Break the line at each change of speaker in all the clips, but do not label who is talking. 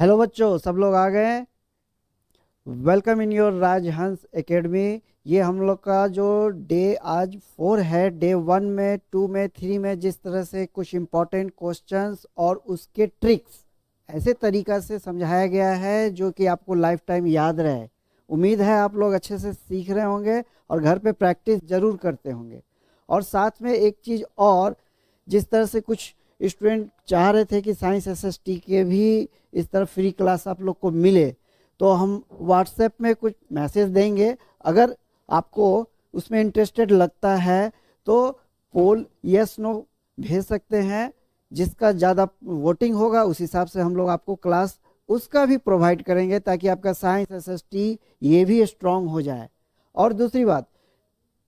Hello बच्चों, सब लोग आ गए हैं। Welcome in your Rajhans academy. ये हम लोग का जो डे आज 4 है, डे 1 में, 2 में, 3 में जिस तरह से कुछ इम्पोर्टेंट क्वेश्चंस और उसके ट्रिक्स ऐसे तरीका से समझाया गया है जो कि आपको लाइफ टाइम याद रहे। उम्मीद है आप लोग अच्छे से सीख रहे होंगे और घर पे प्रैक्टिस ज़रूर करते होंगे। और साथ में एक चीज़ और, जिस तरह से कुछ स्टूडेंट चाह रहे थे कि साइंस एसएसटी के भी इस तरह फ्री क्लास आप लोग को मिले, तो हम व्हाट्सएप में कुछ मैसेज देंगे। अगर आपको उसमें इंटरेस्टेड लगता है तो पोल यस नो भेज सकते हैं। जिसका ज़्यादा वोटिंग होगा उस हिसाब से हम लोग आपको क्लास उसका भी प्रोवाइड करेंगे, ताकि आपका साइंस एसएसटी ये भी स्ट्रांग हो जाए। और दूसरी बात,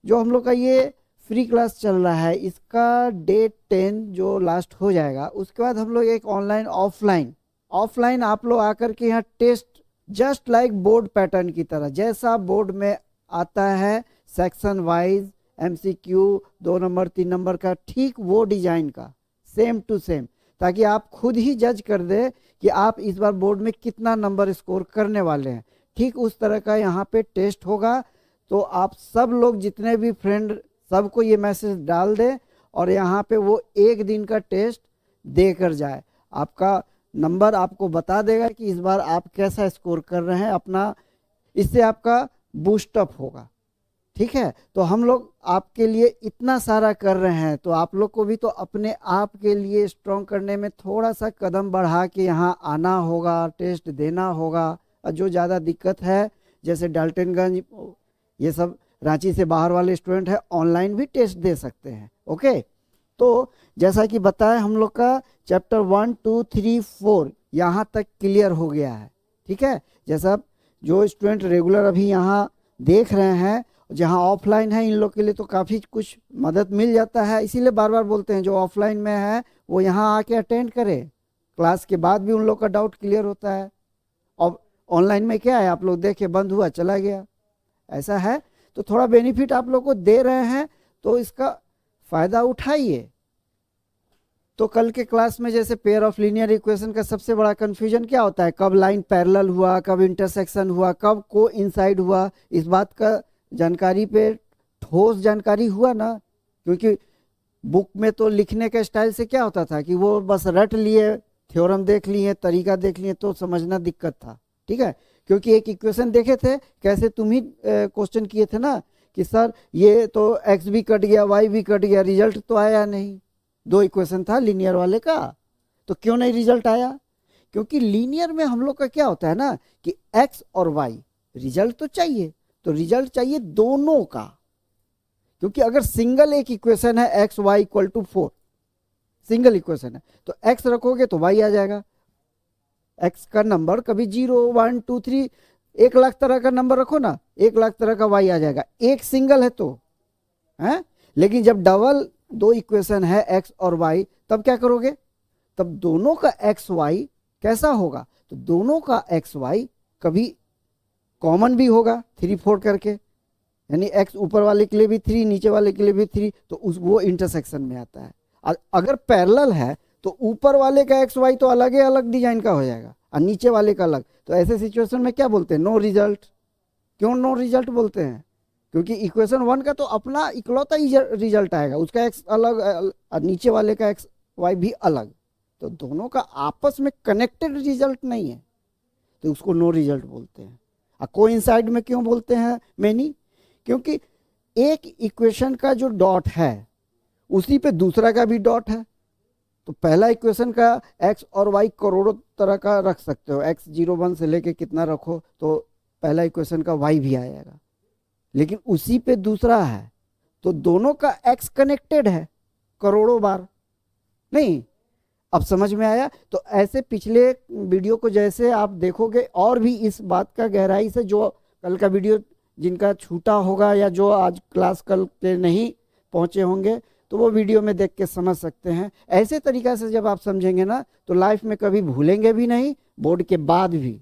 जो हम लोग का ये फ्री क्लास चल रहा है, इसका डेट 10 जो लास्ट हो जाएगा, उसके बाद हम लोग एक ऑनलाइन ऑफलाइन आप लोग आकर के यहाँ test, just like board pattern की तरह, जैसा बोर्ड में आता है section wise MCQ 2 number 3 number का, ठीक वो डिजाइन का सेम टू सेम, ताकि आप खुद ही जज कर दे कि आप इस बार बोर्ड में कितना नंबर स्कोर करने वाले हैं। ठीक उस तरह का यहाँ पे टेस्ट होगा। तो आप सब लोग जितने भी फ्रेंड, सबको ये मैसेज डाल दें और यहाँ पे वो एक दिन का टेस्ट देकर जाए। आपका नंबर आपको बता देगा कि इस बार आप कैसा स्कोर कर रहे हैं अपना, इससे आपका बूस्टअप होगा। ठीक है, तो हम लोग आपके लिए इतना सारा कर रहे हैं, तो आप लोग को भी तो अपने आप के लिए स्ट्रॉन्ग करने में थोड़ा सा कदम बढ़ा के यहाँ आना होगा, टेस्ट देना होगा। और जो ज़्यादा दिक्कत है, जैसे डाल्टनगंज, ये सब रांची से बाहर वाले स्टूडेंट हैं, ऑनलाइन भी टेस्ट दे सकते हैं। ओके, तो जैसा कि बताया, हम लोग का चैप्टर 1 2 3 4 यहाँ तक क्लियर हो गया है। ठीक है, जैसा जो स्टूडेंट रेगुलर अभी यहाँ देख रहे हैं, जहाँ ऑफलाइन है, इन लोग के लिए तो काफ़ी कुछ मदद मिल जाता है। इसीलिए बार बार बोलते हैं जो ऑफलाइन में है वो यहाँ आके अटेंड करे, क्लास के बाद भी उन लोग का डाउट क्लियर होता है। और ऑनलाइन में क्या है, आप लोग देखे बंद हुआ चला गया, ऐसा है। तो थोड़ा बेनिफिट आप लोग को दे रहे हैं, तो इसका फ़ायदा उठाइए। तो कल के क्लास में जैसे पेयर ऑफ लीनियर इक्वेशन का सबसे बड़ा कंफ्यूजन क्या होता है, कब लाइन पैरेलल हुआ, कब इंटरसेक्शन हुआ, कब को इंसाइड हुआ, इस बात का जानकारी पे ठोस जानकारी हुआ ना। क्योंकि बुक में तो लिखने के स्टाइल से क्या होता था कि वो बस रट लिए, थ्योरम देख लिए, तरीका देख लिए, तो समझना दिक्कत था। ठीक है, क्योंकि एक इक्वेशन देखे थे, कैसे तुम ही क्वेश्चन किए थे ना कि सर ये तो एक्स भी कट गया, वाई भी कट गया, रिजल्ट तो आया नहीं। 2 इक्वेशन था लीनियर वाले का, तो क्यों नहीं रिजल्ट आया? क्योंकि लीनियर में हम लोग का क्या होता है ना कि एक्स और वाई रिजल्ट तो चाहिए, तो रिजल्ट चाहिए दोनों का। क्योंकि अगर सिंगल एक इक्वेशन है X Y equal to 4, single equation है, तो एक्स रखोगे तो वाई आ जाएगा। एक्स का नंबर कभी 0 1 2 3 1 लाख तरह का नंबर रखो ना, 1 लाख तरह का वाई आ जाएगा, एक सिंगल है तो है। लेकिन जब डबल 2 इक्वेशन है एक्स और वाई, तब क्या करोगे, तब दोनों का एक्स वाई कैसा होगा, तो दोनों का एक्स वाई कभी कॉमन भी होगा 3 4 करके, यानी एक्स ऊपर वाले के लिए भी 3, नीचे वाले के लिए भी 3, तो वो इंटरसेक्शन में आता है। अगर पैरेलल है तो ऊपर वाले का एक्स वाई तो अलग ही अलग डिजाइन का हो जाएगा और नीचे वाले का अलग। तो ऐसे सिचुएशन में क्या बोलते हैं, नो रिजल्ट। क्यों नो रिजल्ट बोलते हैं? क्योंकि इक्वेशन 1 का तो अपना इकलौता रिजल्ट आएगा, उसका एक्स अलग और नीचे वाले का एक्स वाई भी अलग, तो दोनों का आपस में कनेक्टेड रिजल्ट नहीं है, तो उसको नो रिजल्ट बोलते हैं। और कोइंसाइड में क्यों बोलते हैं मैनी? क्योंकि एक इक्वेशन का जो डॉट है उसी पे दूसरा का भी डॉट है। तो पहला इक्वेशन का एक्स और वाई करोड़ों तरह का रख सकते हो, एक्स 0 1 से लेके कितना रखो तो पहला इक्वेशन का वाई भी आएगा, लेकिन उसी पे दूसरा है, तो दोनों का एक्स कनेक्टेड है करोड़ों बार। नहीं, अब समझ में आया? तो ऐसे पिछले वीडियो को जैसे आप देखोगे, और भी इस बात का गहराई से, जो कल का वीडियो जिनका छूटा होगा या जो आज क्लास कल के नहीं पहुंचे होंगे, तो वो वीडियो में देख के समझ सकते हैं। ऐसे तरीक़ा से जब आप समझेंगे ना, तो लाइफ में कभी भूलेंगे भी नहीं, बोर्ड के बाद भी।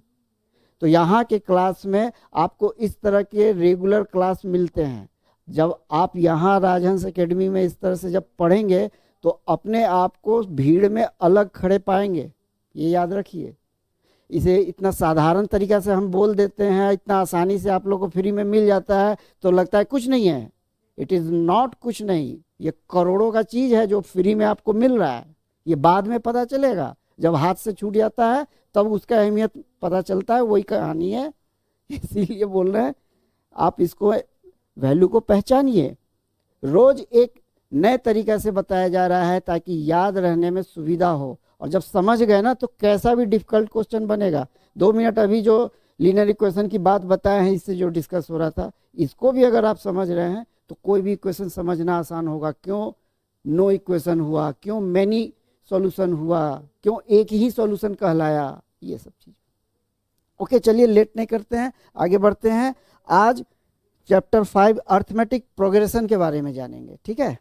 तो यहाँ के क्लास में आपको इस तरह के रेगुलर क्लास मिलते हैं। जब आप यहाँ राजहंस एकेडमी में इस तरह से जब पढ़ेंगे, तो अपने आप को भीड़ में अलग खड़े पाएंगे, ये याद रखिए। इसे इतना साधारण तरीका से हम बोल देते हैं, इतना आसानी से आप लोग को फ्री में मिल जाता है तो लगता है कुछ नहीं है। इट इज़ नॉट कुछ नहीं, ये करोड़ों का चीज़ है जो फ्री में आपको मिल रहा है। ये बाद में पता चलेगा, जब हाथ से छूट जाता है तब उसका अहमियत पता चलता है, वही कहानी है। इसीलिए बोल रहे हैं आप इसको वैल्यू को पहचानिए। रोज एक नए तरीका से बताया जा रहा है ताकि याद रहने में सुविधा हो, और जब समझ गए ना तो कैसा भी डिफिकल्ट क्वेश्चन बनेगा। 2 मिनट अभी जो लीनियर इक्वेशन की बात बताए हैं, इससे जो डिस्कस हो रहा था, इसको भी अगर आप समझ रहे हैं तो कोई भी इक्वेशन समझना आसान होगा। क्यों नो इक्वेशन हुआ, क्यों मैनी सॉल्यूशन हुआ, क्यों एक ही सॉल्यूशन कहलाया, ये सब चीज। ओके, चलिए लेट नहीं करते हैं, आगे बढ़ते हैं। आज चैप्टर 5 अर्थमेटिक प्रोग्रेशन के बारे में जानेंगे, ठीक है।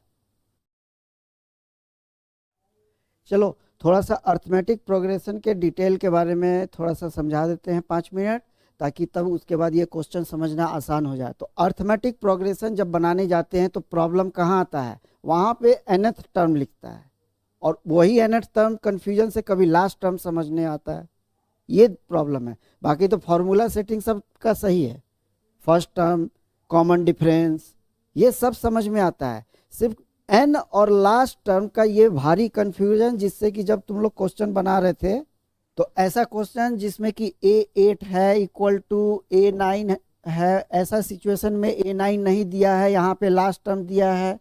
चलो थोड़ा सा अर्थमेटिक प्रोग्रेशन के डिटेल के बारे में थोड़ा सा समझा देते हैं 5 मिनट, ताकि तब उसके बाद ये क्वेश्चन समझना आसान हो जाए। तो अर्थमेटिक प्रोग्रेशन जब बनाने जाते हैं तो प्रॉब्लम कहाँ आता है, वहाँ पे nth टर्म लिखता है, और वही nth टर्म कन्फ्यूजन से कभी लास्ट टर्म समझने आता है, ये प्रॉब्लम है। बाकी तो फॉर्मूला सेटिंग सब का सही है, फर्स्ट टर्म, कॉमन डिफरेंस, ये सब समझ में आता है। सिर्फ एन और लास्ट टर्म का ये भारी कंफ्यूजन, जिससे कि जब तुम लोग क्वेश्चन बना रहे थे तो ऐसा क्वेश्चन जिसमें कि A8 है इक्वल टू A9 है, ऐसा सिचुएशन में A9 नहीं दिया है, यहाँ पे लास्ट टर्म दिया है,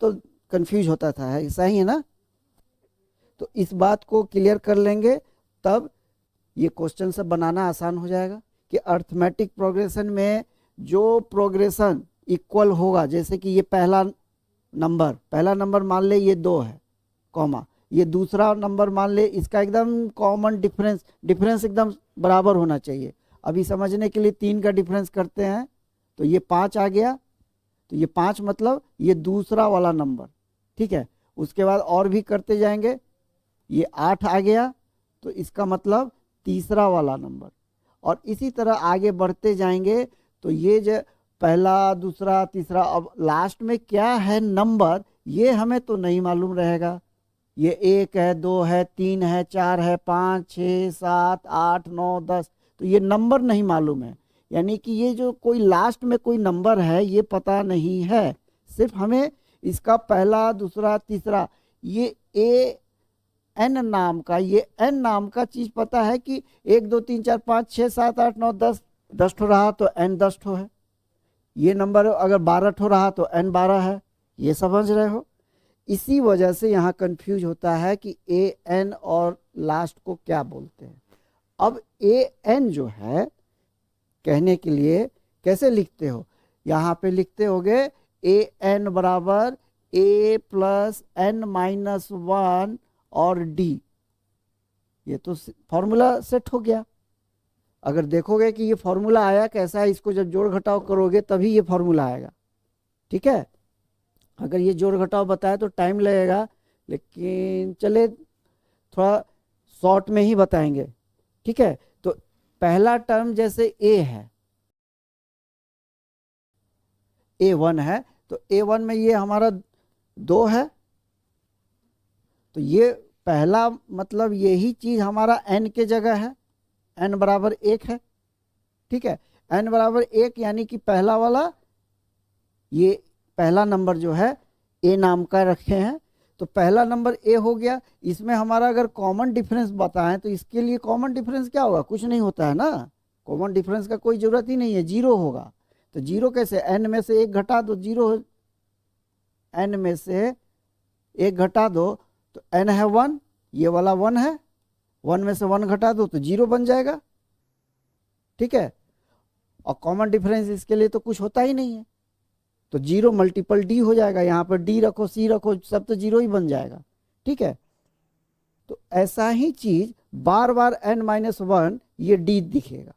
तो कंफ्यूज होता था, ऐसा ही है ना। तो इस बात को क्लियर कर लेंगे तब ये क्वेश्चन सब बनाना आसान हो जाएगा कि अर्थमेटिक प्रोग्रेशन में जो प्रोग्रेशन इक्वल होगा, जैसे कि ये पहला नंबर मान ले ये 2 है, कॉमा ये दूसरा नंबर मान ले, इसका एकदम कॉमन डिफरेंस एकदम बराबर होना चाहिए। अभी समझने के लिए 3 का डिफरेंस करते हैं तो ये 5 आ गया, तो ये 5 मतलब ये दूसरा वाला नंबर, ठीक है। उसके बाद और भी करते जाएंगे, ये 8 आ गया तो इसका मतलब तीसरा वाला नंबर, और इसी तरह आगे बढ़ते जाएंगे। तो ये जो पहला, दूसरा, तीसरा, अब लास्ट में क्या है नंबर ये हमें तो नहीं मालूम रहेगा। ये 1 है, 2 है, 3 है, 4 है, 5, 6, 7, 8, 9, 10, तो ये नंबर नहीं मालूम है। यानी कि ये जो कोई लास्ट में कोई नंबर है ये पता नहीं है, सिर्फ हमें इसका पहला, दूसरा, तीसरा, ये एन नाम का चीज पता है कि 1, 2, 3, 4, 5, 6, 7, 8, 9, 10 ठो रहा तो एन 10 ठो है। ये नंबर अगर 12 ठो रहा तो एन 12 है, ये समझ रहे हो। इसी वजह से यहाँ कंफ्यूज होता है कि ए एन और लास्ट को क्या बोलते हैं। अब ए एन जो है कहने के लिए कैसे लिखते हो, यहाँ पे लिखते होगे ए एन बराबर ए प्लस एन माइनस 1 और डी, ये तो फॉर्मूला सेट हो गया। अगर देखोगे कि ये फॉर्मूला आया कैसा है, इसको जब जोड़ घटाव करोगे तभी ये फॉर्मूला आएगा, ठीक है। अगर ये जोड़ घटाव बताए तो टाइम लगेगा, लेकिन चले थोड़ा शॉर्ट में ही बताएंगे, ठीक है। तो पहला टर्म जैसे ए है, A1 है, तो A1 में ये हमारा 2 है, तो ये पहला मतलब यही चीज हमारा n के जगह है, n बराबर 1 है, ठीक है। n बराबर 1 यानी कि पहला वाला, ये पहला नंबर जो है a नाम का रखे हैं, तो पहला नंबर a हो गया। इसमें हमारा अगर कॉमन डिफरेंस बताएं तो इसके लिए कॉमन डिफरेंस क्या होगा, कुछ नहीं होता है ना, कॉमन डिफरेंस का कोई जरूरत ही नहीं है, 0 होगा। तो 0 कैसे, n में से 1 घटा दो, 0, n में से 1 घटा दो तो n है 1, ये वाला 1 है, 1 में से 1 घटा दो तो 0 बन जाएगा, ठीक है। और कॉमन डिफरेंस इसके लिए तो कुछ होता ही नहीं है, तो 0 मल्टीपल डी हो जाएगा, यहाँ पर डी रखो, सी रखो, सब तो 0 ही बन जाएगा, ठीक है। तो ऐसा ही चीज बार बार n-1 ये डी दिखेगा।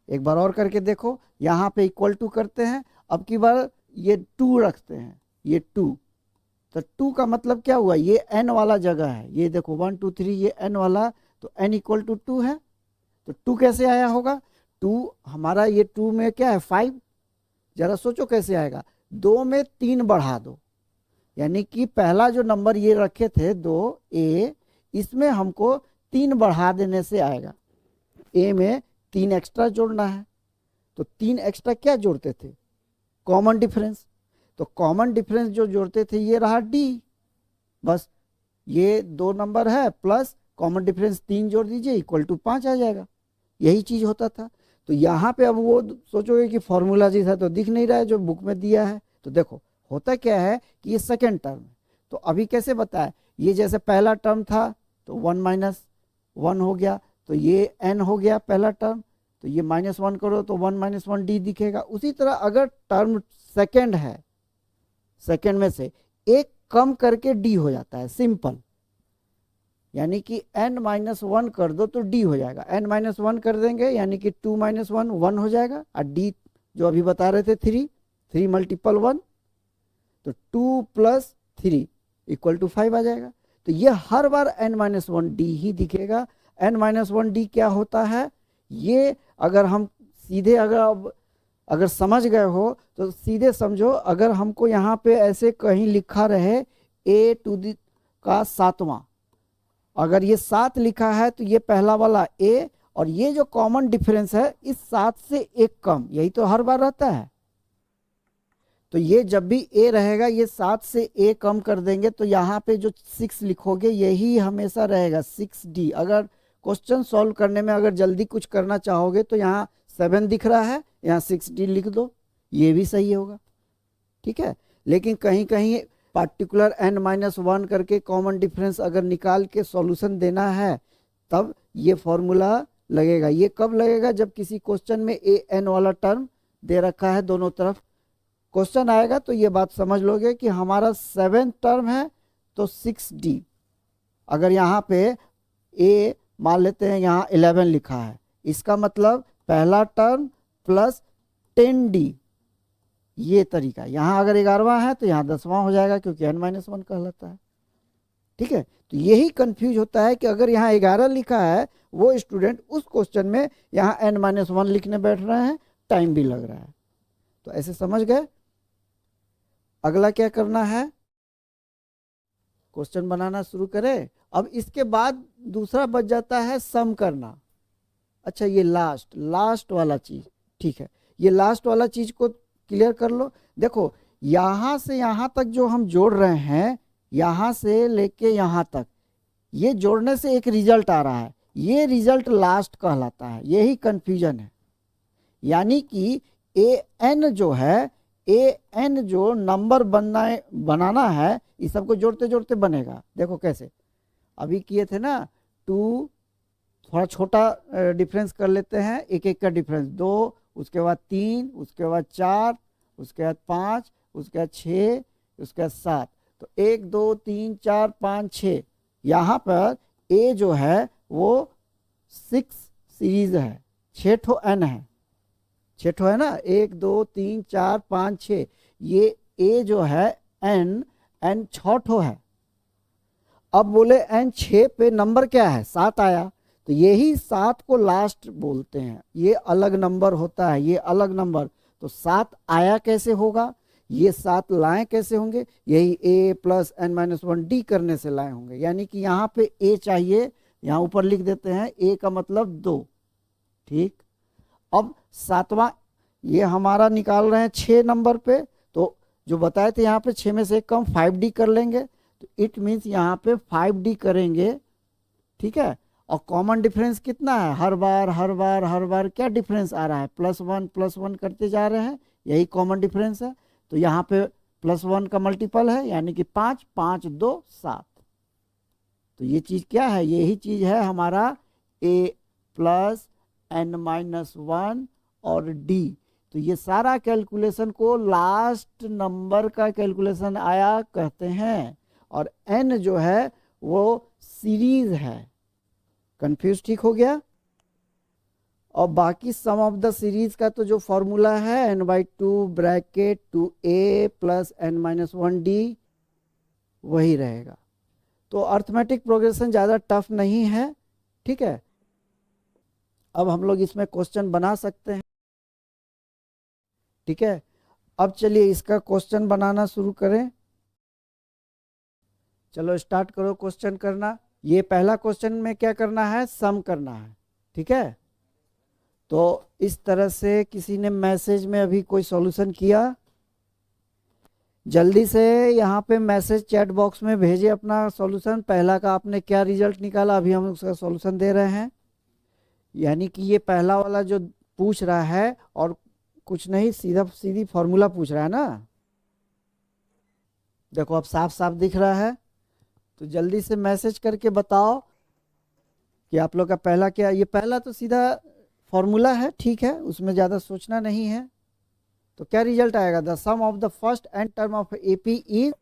एक बार और करके देखो, यहाँ पे इक्वल टू करते हैं, अब की बार ये 2 रखते हैं, ये 2, तो 2 का मतलब क्या हुआ, ये n वाला जगह है, ये देखो 1 2 3, ये n वाला, तो n इक्वल टू 2 है। तो 2 कैसे आया होगा, 2 हमारा ये 2 में क्या है 5, जरा सोचो कैसे आएगा, 2 में 3 बढ़ा दो, यानी कि पहला जो नंबर ये रखे थे 2a, इसमें हमको 3 बढ़ा देने से आएगा, ए में 3 एक्स्ट्रा जोड़ना है। तो 3 एक्स्ट्रा क्या जोड़ते थे? Common difference. तो कॉमन डिफरेंस जो जोड़ते थे ये रहा डी। बस ये 2 नंबर है प्लस कॉमन डिफरेंस 3 जोड़ दीजिए इक्वल टू 5 आ जाएगा। यही चीज होता था। तो यहाँ पे अब वो सोचोगे कि फॉर्मूला जैसा तो दिख नहीं रहा है जो बुक में दिया है। तो देखो होता क्या है कि ये सेकेंड टर्म है। तो अभी कैसे बताए, ये जैसे पहला टर्म था तो 1 माइनस 1 हो गया, तो ये n हो गया पहला टर्म, तो ये -1 करो तो 1 माइनस 1 डी दिखेगा। उसी तरह अगर टर्म सेकेंड है, सेकेंड में से एक कम करके डी हो जाता है, सिंपल। यानी कि n-1 कर दो तो d हो जाएगा। n-1 कर देंगे यानी कि 2 - 1 1 हो जाएगा, और d जो अभी बता रहे थे 3 मल्टीपल 1, तो 2 + 3 = 5 आ जाएगा। तो ये हर बार n-1 d ही दिखेगा। n-1 d क्या होता है, ये अगर हम सीधे अगर समझ गए हो तो सीधे समझो। अगर हमको यहाँ पे ऐसे कहीं लिखा रहे a⁴ का 7वां, अगर ये 7 लिखा है तो ये पहला वाला a, और ये जो कॉमन डिफरेंस है इस 7 से 1 कम, यही तो हर बार रहता है। तो ये जब भी a रहेगा ये 7 से a कम कर देंगे, तो यहाँ पे जो 6 लिखोगे यही हमेशा रहेगा 6d। अगर क्वेश्चन सॉल्व करने में अगर जल्दी कुछ करना चाहोगे तो यहाँ 7 दिख रहा है, यहाँ 6d लिख दो, ये भी सही होगा। ठीक है, लेकिन कहीं कहीं पार्टिकुलर n-1 करके कॉमन डिफरेंस अगर निकाल के सॉल्यूशन देना है तब ये फॉर्मूला लगेगा। ये कब लगेगा? जब किसी क्वेश्चन में an वाला टर्म दे रखा है दोनों तरफ। क्वेश्चन आएगा तो ये बात समझ लोगे कि हमारा 7th टर्म है तो 6d। अगर यहाँ पे a मान लेते हैं यहाँ 11 लिखा है, इसका मतलब पहला टर्म प्लस 10d, ये तरीका। यहाँ अगर 11वां है तो यहाँ 10वां हो जाएगा क्योंकि n-1 कहलाता है। ठीक है, तो यही कंफ्यूज होता है कि अगर यहाँ 11 लिखा है, वो स्टूडेंट उस क्वेश्चन में यहाँ n-1 लिखने बैठ रहे हैं, टाइम भी लग रहा है। तो ऐसे समझ गए। अगला क्या करना है, क्वेश्चन बनाना शुरू करें। अब इसके बाद दूसरा बच जाता है सम करना। अच्छा, ये लास्ट वाला चीज, ठीक है, ये लास्ट वाला चीज को क्लियर कर लो। देखो यहां से यहां तक जो हम जोड़ रहे हैं, यहां से लेके यहां तक, ये जोड़ने से एक रिजल्ट आ रहा है, ये रिजल्ट लास्ट कहलाता है। यही कंफ्यूजन है। यानी कि an जो है, an जो नंबर बनाना है, इस सबको जोड़ते जोड़ते बनेगा। देखो कैसे अभी किए थे ना, 2, थोड़ा छोटा डिफरेंस कर लेते हैं, एक एक का डिफरेंस, 2, उसके बाद 3, उसके बाद 4, उसके बाद 5, उसके बाद 6, उसके बाद 7। तो 1 2 3 4 5 6, यहाँ पर a जो है वो 6 सीरीज है, 6 ठो n है, 6 ठो है ना, 1 2 3 4 5 6। ये a जो है n 6 ठो है। अब बोले n 6 पे नंबर क्या है, 7 आया, तो यही 7 को लास्ट बोलते हैं। ये अलग नंबर होता है, ये अलग नंबर। तो 7 आया कैसे होगा, ये 7 लाए कैसे होंगे, यही a + n-1 d करने से लाए होंगे। यानी कि यहाँ पे a चाहिए, यहाँ ऊपर लिख देते हैं, a का मतलब 2। ठीक, अब 7वां ये हमारा निकाल रहे हैं 6 नंबर पे, तो जो बताए थे यहाँ पे 6 में से एक कम 5d कर लेंगे, तो इट मीन्स यहाँ पे 5d करेंगे। ठीक है, और कॉमन डिफरेंस कितना है, हर बार क्या डिफरेंस आ रहा है, +1 करते जा रहे हैं, यही कॉमन डिफरेंस है। तो यहाँ पे +1 का मल्टीपल है, यानी कि 5, 5 2 7। तो ये चीज क्या है, यही चीज है हमारा a + n-1 और d। तो ये सारा कैलकुलेशन को लास्ट नंबर का कैलकुलेशन आया कहते हैं, और n जो है वो सीरीज है। कंफ्यूज ठीक हो गया। और बाकी सम ऑफ द सीरीज का तो जो फॉर्मूला है n/2 bracket 2a + n-1 d वही रहेगा। तो अर्थमेटिक प्रोग्रेशन ज़्यादा टफ नहीं है। ठीक है, अब हम लोग इसमें क्वेश्चन बना सकते हैं। ठीक है, अब चलिए इसका क्वेश्चन बनाना शुरू करें। चलो स्टार्ट करो क्वेश्चन करना। ये पहला क्वेश्चन में क्या करना है, सम करना है। ठीक है, तो इस तरह से किसी ने मैसेज में अभी कोई सॉल्यूशन किया? जल्दी से यहाँ पे मैसेज चैट बॉक्स में भेजिए अपना सॉल्यूशन। पहला का आपने क्या रिजल्ट निकाला, अभी हम उसका सॉल्यूशन दे रहे हैं। यानी कि ये पहला वाला जो पूछ रहा है और कुछ नहीं, सीधा सीधी फॉर्मूला पूछ रहा है ना। देखो अब साफ साफ दिख रहा है। तो जल्दी से मैसेज करके बताओ कि आप लोग का पहला क्या। ये पहला तो सीधा फॉर्मूला है, ठीक है, उसमें ज़्यादा सोचना नहीं है। तो क्या रिजल्ट आएगा? The sum of the first N term of A P is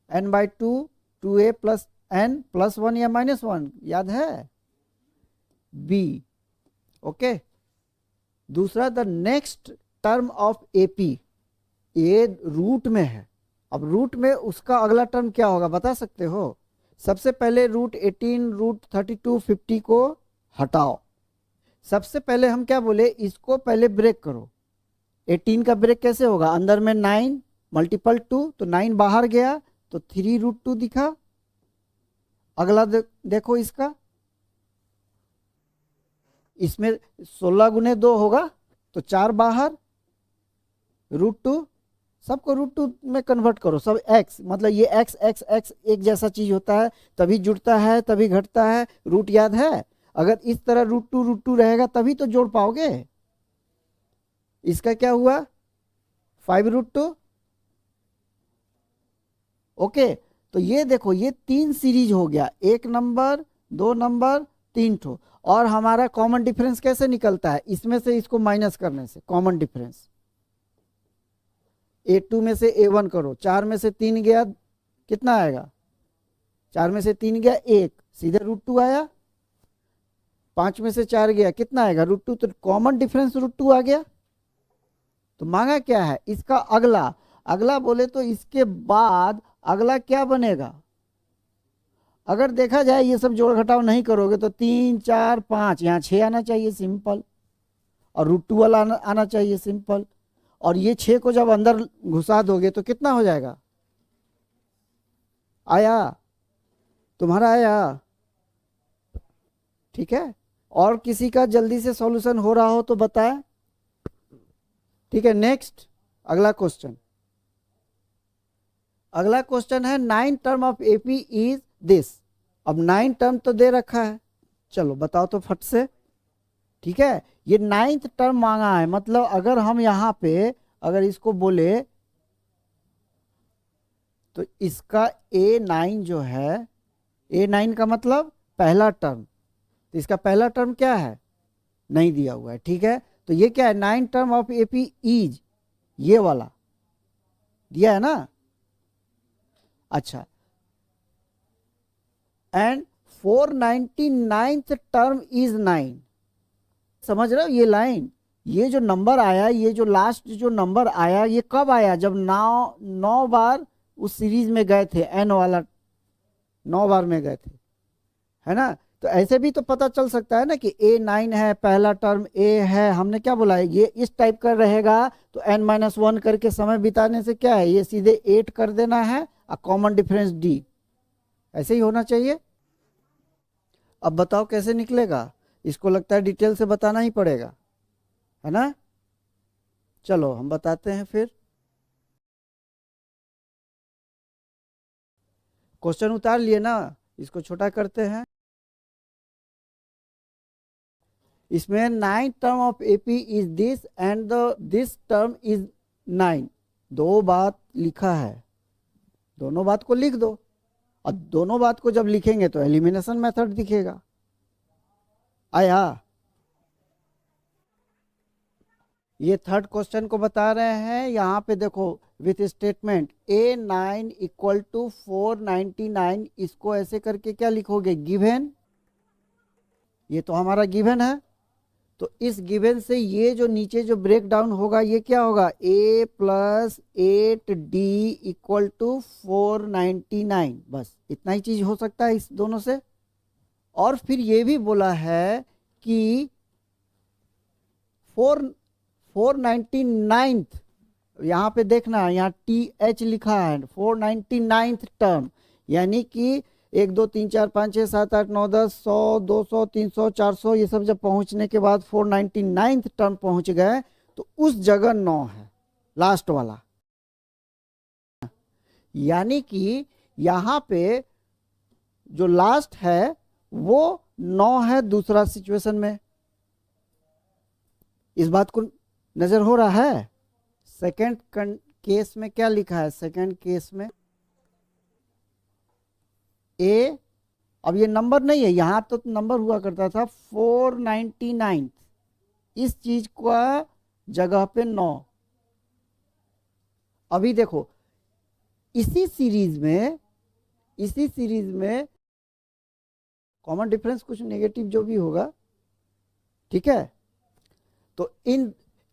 n/2 2a plus n plus 1 या -1, याद है? बी। ओके। दूसरा, the next term of A P, ये रूट में है। अब रूट में उसका अगला टर्म क्या होगा बता सकते हो? सबसे पहले √18 √32 50 को हटाओ। सबसे पहले हम क्या बोले, इसको पहले ब्रेक करो। 18 का ब्रेक कैसे होगा? अंदर में 9 मल्टीपल 2, तो 9 बाहर गया तो 3√2 दिखा। अगला देखो इसका, इसमें 16 गुने 2 होगा तो 4 बाहर, √2, सबको √2 में कन्वर्ट करो, सब x, मतलब ये x x x एक जैसा चीज होता है, तभी जुड़ता है तभी घटता है। रूट याद है? अगर इस तरह √2 रहेगा तभी तो जोड़ पाओगे। इसका क्या हुआ? 5√2। ओके, तो ये देखो, ये 3 सीरीज हो गया, 1 नंबर 2 नंबर 3 ठो। और हमारा कॉमन डिफरेंस कैसे निकलता है? इसमें से इसको माइनस करने से कॉमन डिफरेंस। A2 में से A1 करो, 4 में से 3 गया, कितना आएगा? 4 में से 3 गया 1, सीधे √2 आया। 5 में से 4 गया, कितना आएगा? √2, तो कॉमन डिफरेंस √2 आ गया। तो मांगा क्या है? इसका अगला। अगला बोले तो इसके बाद अगला क्या बनेगा? अगर देखा जाए ये सब जोड़ घटाव नहीं करोगे तो 3 4 5, यहाँ 6 आना चाहिए सिंपल, और √2 वाला आना चाहिए सिंपल। और ये 6 को जब अंदर घुसा दोगे तो कितना हो जाएगा? आया? तुम्हारा आया? ठीक है। और किसी का जल्दी से सॉल्यूशन हो रहा हो तो बताए। ठीक है, नेक्स्ट अगला क्वेश्चन। अगला क्वेश्चन है 9 term of AP is this. अब 9 टर्म तो दे रखा है, चलो बताओ तो फट से। ठीक है, ये 9th टर्म मांगा है, मतलब अगर हम यहाँ पे अगर इसको बोले तो इसका A9 जो है, A9 का मतलब पहला टर्म, तो इसका पहला टर्म क्या है? नहीं दिया हुआ है। ठीक है, तो ये क्या है? 9 टर्म ऑफ एपी इज, ये वाला दिया है ना। अच्छा, एंड 499th टर्म इज 9। समझ रहे हो ये लाइन? ये जो नंबर आया, ये जो लास्ट जो नंबर आया, ये कब आया? जब 9 बार उस सीरीज में गए थे, n वाला 9 बार में गए थे, है ना। तो ऐसे भी तो पता चल सकता है ना कि A9 है, पहला टर्म A है, हमने क्या बोला है, ये इस टाइप का रहेगा तो n-1 करके समय बिताने से क्या है, ये सीधे 8 कर देना है और कॉमन डिफरेंस D, ऐसे ही होना चाहिए। अब बताओ कैसे निकलेगा? इसको लगता है डिटेल से बताना ही पड़ेगा, है ना। चलो हम बताते हैं फिर। क्वेश्चन उतार लिए ना, इसको छोटा करते हैं। इसमें 9 term of AP is this and this term is 9। 2 बात लिखा है, दोनों बात को लिख दो, और दोनों बात को जब लिखेंगे तो एलिमिनेशन मेथड दिखेगा। आया? ये थर्ड क्वेश्चन को बता रहे हैं। यहाँ पे देखो with statement A9 equal to 499, इसको ऐसे करके क्या लिखोगे? गिवन। ये तो हमारा गिवन है, तो इस गिवन से ये जो नीचे जो ब्रेक डाउन होगा ये क्या होगा? A plus 8D equal to 499। बस इतना ही चीज हो सकता है इस दोनों से। और फिर ये भी बोला है कि 499th, यहाँ पे देखना, यहाँ TH लिखा है, 499th टर्म, यानी कि 1 2 3 4 5 6 7 8 9 10 100 200 300 400 ये सब जब पहुंचने के बाद 499th टर्म पहुंच गए तो उस जगह 9 है, लास्ट वाला। यानी कि यहां पे जो लास्ट है वो 9 है दूसरा सिचुएशन में। इस बात को नजर हो रहा है? सेकंड केस में क्या लिखा है? सेकंड केस में ए, अब ये नंबर नहीं है, यहां तो नंबर हुआ करता था 499, इस चीज का जगह पे 9। अभी देखो इसी सीरीज में कॉमन डिफरेंस कुछ नेगेटिव जो भी होगा, ठीक है, तो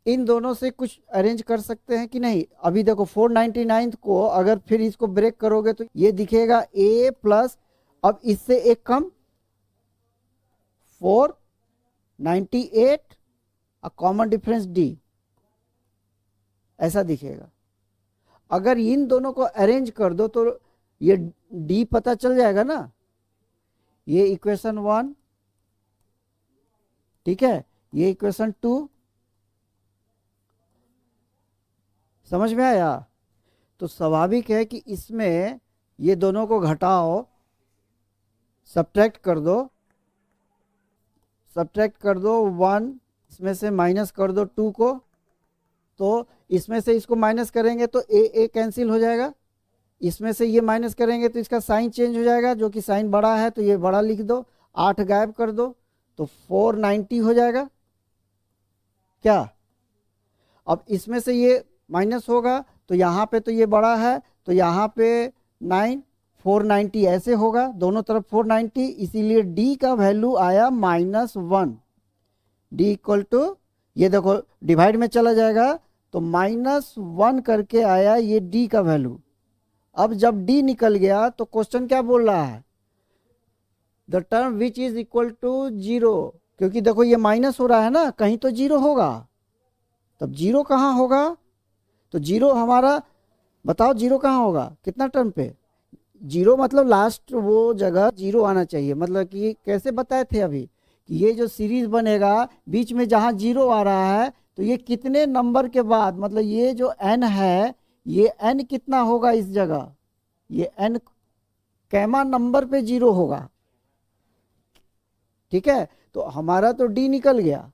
इन दोनों से कुछ अरेंज कर सकते हैं कि नहीं? अभी देखो 499 को अगर फिर इसको ब्रेक करोगे तो ये दिखेगा a प्लस, अब इससे एक कम 498 कॉमन डिफरेंस d, ऐसा दिखेगा। अगर इन दोनों को अरेंज कर दो तो ये d पता चल जाएगा ना। ये इक्वेशन 1, ठीक है, ये इक्वेशन 2, समझ में आया? तो स्वाभाविक है कि इसमें ये दोनों को घटाओ, सब्ट्रैक्ट कर दो 1, इसमें से माइनस कर दो 2 को, तो इसमें से इसको माइनस करेंगे तो ए कैंसिल हो जाएगा, इसमें से ये माइनस करेंगे तो इसका साइन चेंज हो जाएगा, जो कि साइन बड़ा है तो ये बड़ा लिख दो, 8 गायब कर दो तो 490 हो जाएगा क्या? अब इसमें से ये माइनस होगा तो यहाँ पे तो ये बड़ा है तो यहाँ पे 9, 490 ऐसे होगा, दोनों तरफ 490, इसीलिए d का वैल्यू आया -1। d इक्वल टू, ये देखो डिवाइड में चला जाएगा तो -1 करके आया ये d का वैल्यू। अब जब d निकल गया तो क्वेश्चन क्या बोल रहा है? The term which is equal to 0, क्योंकि देखो ये माइनस हो रहा है ना, कहीं तो 0 होगा, तब 0 कहाँ होगा? तो 0 हमारा, बताओ 0 कहाँ होगा, कितना टर्म पे? 0 मतलब लास्ट वो जगह 0 आना चाहिए। मतलब कि कैसे बताए थे अभी कि ये जो सीरीज बनेगा बीच में जहाँ 0 आ रहा है तो ये कितने नंबर के बाद, मतलब ये जो n है ये n कितना होगा इस जगह? ये n कैमा नंबर पे 0 होगा, ठीक है। तो हमारा तो d निकल गया,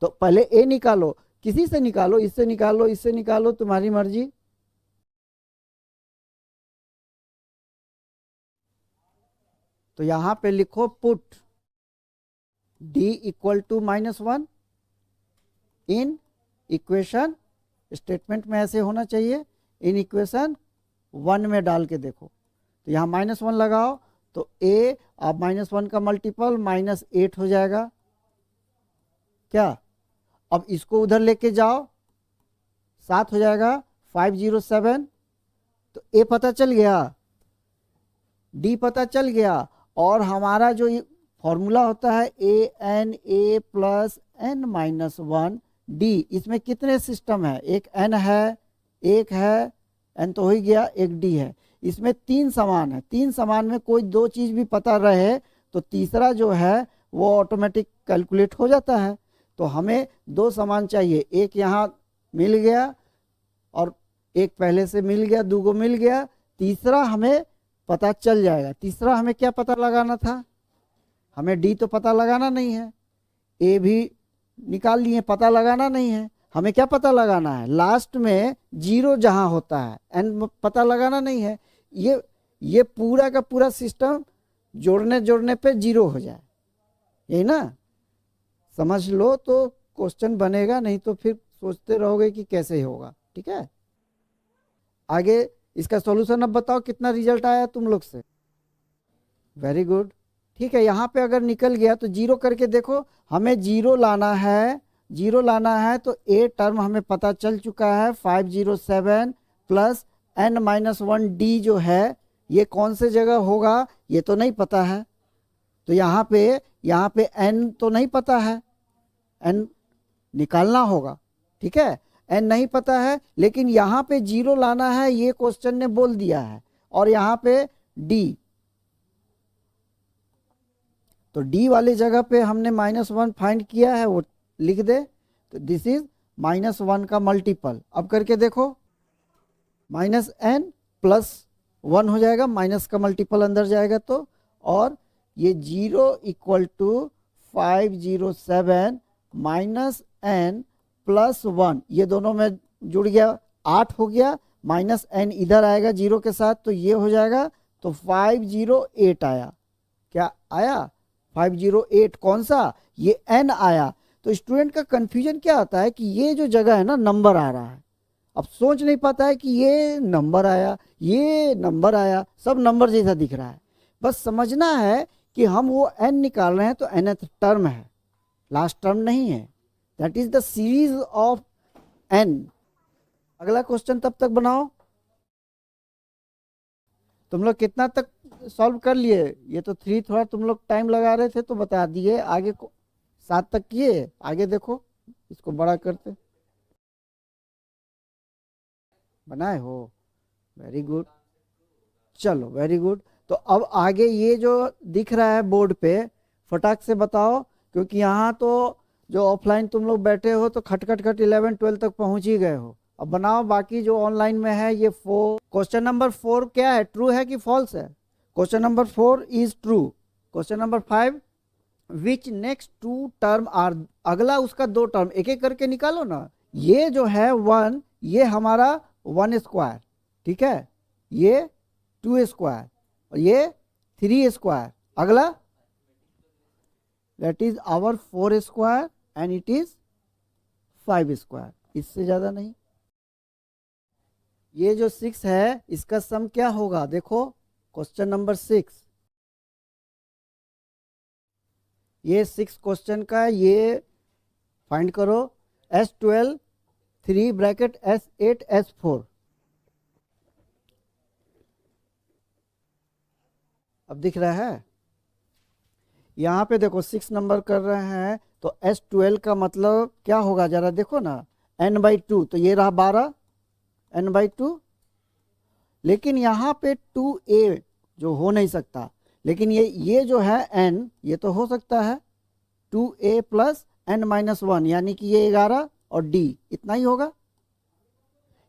तो पहले a निकालो, किसी से निकालो, इससे निकालो, इससे निकालो, तुम्हारी मर्जी। तो यहां पे लिखो put d equal to -1 in equation, statement में ऐसे होना चाहिए, इन इक्वेशन 1 में डाल के देखो। तो यहाँ -1 लगाओ तो a, अब -1 का मल्टीपल -8 हो जाएगा क्या? अब इसको उधर लेके जाओ, 7 हो जाएगा, 507, तो a पता चल गया, d पता चल गया, और हमारा जो फॉर्मूला होता है a प्लस n-1 d, इसमें कितने सिस्टम है? एक n है, एक है, n तो हो ही गया, एक d है, इसमें 3 समान है। 3 समान में कोई 2 चीज भी पता रहे तो तीसरा जो है वो ऑटोमेटिक कैलकुलेट हो जाता है। तो हमें 2 समान चाहिए, एक यहाँ मिल गया और एक पहले से मिल गया, 2 को मिल गया, तीसरा हमें पता चल जाएगा। तीसरा हमें क्या पता लगाना था? हमें d तो पता लगाना नहीं है, a भी निकाल लिए, पता लगाना नहीं है, हमें क्या पता लगाना है? लास्ट में 0 जहां होता है, n पता लगाना नहीं है। ये पूरा का पूरा सिस्टम जोड़ने पे 0 हो जाए, यही ना? समझ लो तो क्वेश्चन बनेगा, नहीं तो फिर सोचते रहोगे कि कैसे होगा, ठीक है। आगे इसका सॉल्यूशन अब बताओ कितना रिजल्ट आया तुम लोग से? वेरी गुड, ठीक है। यहाँ पे अगर निकल गया तो 0 करके देखो, हमें 0 लाना है, 0 लाना है तो a टर्म हमें पता चल चुका है 507 प्लस n-1 d जो है ये कौन से जगह होगा ये तो नहीं पता है। तो यहाँ पे n तो नहीं पता है, n निकालना होगा, ठीक है। n नहीं पता है, लेकिन यहाँ पे 0 लाना है, ये क्वेश्चन ने बोल दिया है, और यहाँ पे d तो डी वाली जगह पे हमने -1 फाइंड किया है, वो लिख दे। तो दिस इज -1 का मल्टीपल। अब करके देखो, -n+1 हो जाएगा, माइनस का मल्टीपल अंदर जाएगा तो, और ये 0 = 507 -n+1, ये दोनों में जुड़ गया, 8 हो गया, -n इधर आएगा 0 के साथ, तो ये हो जाएगा, तो 508 आया। क्या आया? 508। कौन सा? ये n आया। तो स्टूडेंट का कंफ्यूजन क्या आता है कि ये जो जगह है ना, नंबर आ रहा है, अब सोच नहीं पाता है कि ये नंबर आया, ये नंबर आया, सब नंबर जैसा दिख रहा है। बस समझना है कि हम वो n निकाल रहे हैं तो nth टर्म है, लास्ट टर्म नहीं है। That is the series of n। अगला क्वेश्चन तब तक बनाओ। तुम लोग कितना तक सॉल्व कर लिए? ये तो 3 थोड़ा तुम लोग टाइम लगा रहे थे तो बता दिए, आगे को 7 तक किए। आगे देखो, इसको बड़ा करते। बनाए हो? वेरी गुड, चलो वेरी गुड। तो अब आगे ये जो दिख रहा है बोर्ड पे, फटाक से बताओ, क्योंकि यहाँ तो जो ऑफलाइन तुम लोग बैठे हो तो खटखट 11 12 तक पहुंच ही गए हो। अब बनाओ बाकी जो ऑनलाइन में है। ये 4, क्वेश्चन नंबर 4 क्या है, ट्रू है कि फॉल्स है? Question number 4 is true. Question number 5, which next 2 term are, अगला उसका 2 टर्म, एक एक करके निकालो ना। ये जो है 1, ये हमारा 1², ठीक है, ये 2² और ये 3²। अगला that is our 4² and it is 5², इससे ज्यादा नहीं। ये जो 6 है इसका सम क्या होगा? देखो क्वेश्चन नंबर 6, ये 6 क्वेश्चन का, ये फाइंड करो। S12 3 bracket S8 S4। अब दिख रहा है? यहाँ पे देखो 6 नंबर कर रहे हैं, तो S12 का मतलब क्या होगा जरा देखो ना, n/2, तो ये रहा 12 n/2। लेकिन यहाँ पे 2a जो हो नहीं सकता, लेकिन ये जो है n, ये तो हो सकता है 2a + n-1, यानी कि ये 11 और d इतना ही होगा।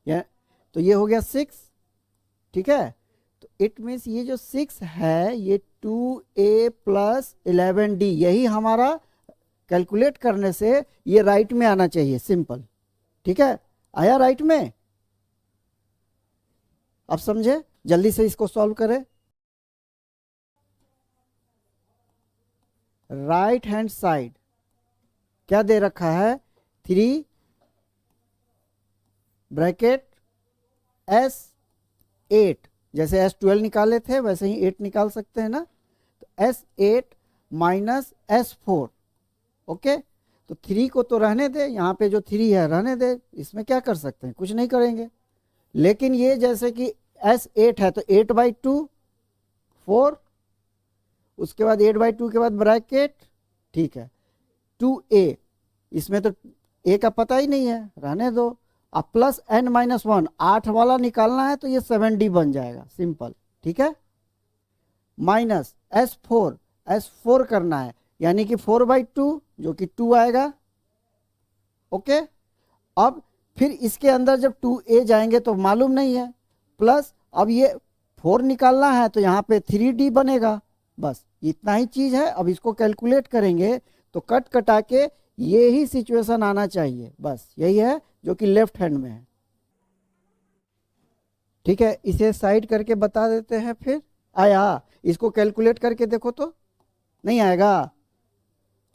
तो ये हो गया 6, ठीक है। तो इट मीन्स ये जो 6 है ये 2a + 11d, यही हमारा कैलकुलेट करने से ये राइट में आना चाहिए, सिंपल, ठीक है। आया राइट में? अब समझे? जल्दी से इसको सॉल्व करें। राइट हैंड साइड क्या दे रखा है? 3 ब्रैकेट S8, जैसे S12 निकाले थे वैसे ही 8 निकाल सकते हैं ना। तो S8 - S4, ओके। तो 3 को तो रहने दे, यहाँ पे जो 3 है रहने दे, इसमें क्या कर सकते हैं? कुछ नहीं करेंगे। लेकिन ये जैसे कि S8 है तो 8/2 4, उसके बाद 8/2 के बाद ब्रैकेट, ठीक है, 2a, इसमें तो a का पता ही नहीं है, रहने दो। अब प्लस n-1, 8 वाला निकालना है तो ये 7d बन जाएगा, सिंपल, ठीक है। माइनस S4 करना है, यानी कि 4/2 जो कि 2 आएगा, ओके। अब फिर इसके अंदर जब 2a जाएंगे तो मालूम नहीं है, प्लस अब ये 4 निकालना है तो यहाँ पे 3d बनेगा, बस इतना ही चीज है। अब इसको कैलकुलेट करेंगे तो कट कटा के ये ही सिचुएशन आना चाहिए, बस यही है जो कि लेफ्ट हैंड में है, ठीक है। इसे साइड करके बता देते हैं। फिर आया, इसको कैलकुलेट करके देखो तो नहीं आएगा,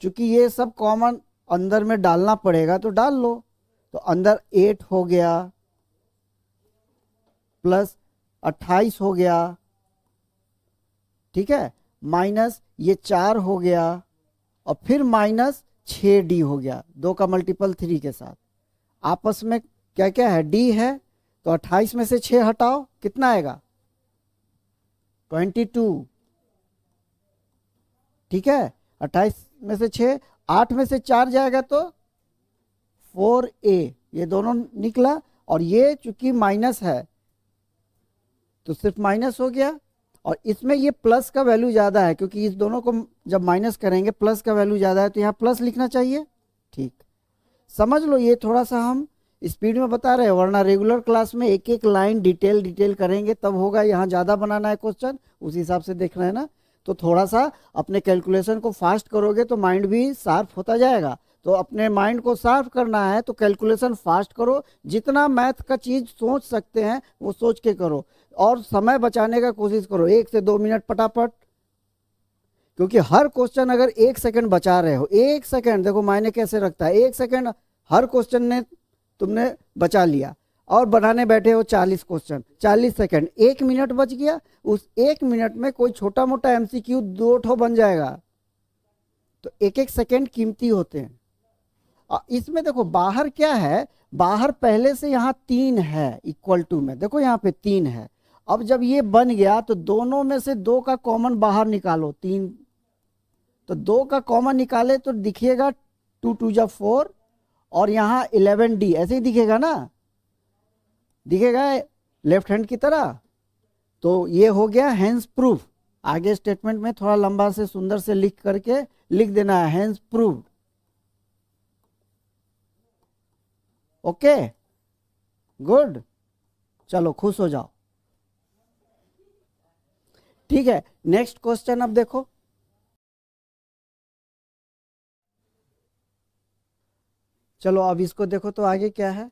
चूंकि ये सब कॉमन अंदर में डालना पड़ेगा तो डाल लो। तो अंदर 8 हो गया प्लस 28 हो गया, ठीक है, माइनस ये 4 हो गया और फिर माइनस 6d हो गया, 2 का मल्टीपल 3 के साथ। आपस में क्या क्या है? d है, तो 28 में से 6 हटाओ, कितना आएगा? 22, ठीक है। 28 में से 6, 8 में से 4 जाएगा तो 4a, ये दोनों निकला। और ये चूंकि माइनस है तो सिर्फ माइनस हो गया, और इसमें ये प्लस का वैल्यू ज़्यादा है, क्योंकि इस दोनों को जब माइनस करेंगे प्लस का वैल्यू ज़्यादा है, तो यहाँ प्लस लिखना चाहिए। ठीक, समझ लो, ये थोड़ा सा हम स्पीड में बता रहे हैं, वरना रेगुलर क्लास में एक एक लाइन डिटेल करेंगे तब होगा। यहाँ ज़्यादा बनाना है क्वेश्चन, उस हिसाब से देखना है ना, तो थोड़ा सा अपने कैलकुलेशन को फास्ट करोगे तो माइंड भी शार्प होता जाएगा। तो अपने माइंड को शार्प करना है तो कैलकुलेशन फास्ट करो, जितना मैथ का चीज़ सोच सकते हैं वो सोच के करो, और समय बचाने का कोशिश करो, 1 से 2 मिनट फटाफट। क्योंकि हर क्वेश्चन अगर 1 सेकंड बचा रहे हो, 1 सेकंड देखो मायने कैसे रखता है, 1 सेकंड हर क्वेश्चन ने तुमने बचा लिया, और बनाने बैठे हो 40 क्वेश्चन, 40 सेकंड, 1 मिनट बच गया। उस 1 मिनट में कोई छोटा मोटा एमसीक्यू 2 बन जाएगा। तो एक एक सेकंड कीमती होते हैं। इसमें देखो बाहर क्या है, बाहर पहले से यहाँ 3 है इक्वल टू में, देखो यहाँ पे 3 है। अब जब ये बन गया तो दोनों में से 2 का कॉमन बाहर निकालो, 3, तो 2 का कॉमन निकाले तो दिखिएगा 2 2 जा 4, और यहाँ 11D ऐसे ही दिखेगा ना, दिखेगा लेफ्ट हैंड की तरह। तो ये हो गया हैंस प्रूफ। आगे स्टेटमेंट में थोड़ा लंबा से सुंदर से लिख करके लिख देना है हैंस प्रूफ। ओके गुड, चलो खुश हो जाओ। ठीक है, नेक्स्ट क्वेश्चन अब देखो। चलो अब इसको देखो तो आगे क्या है।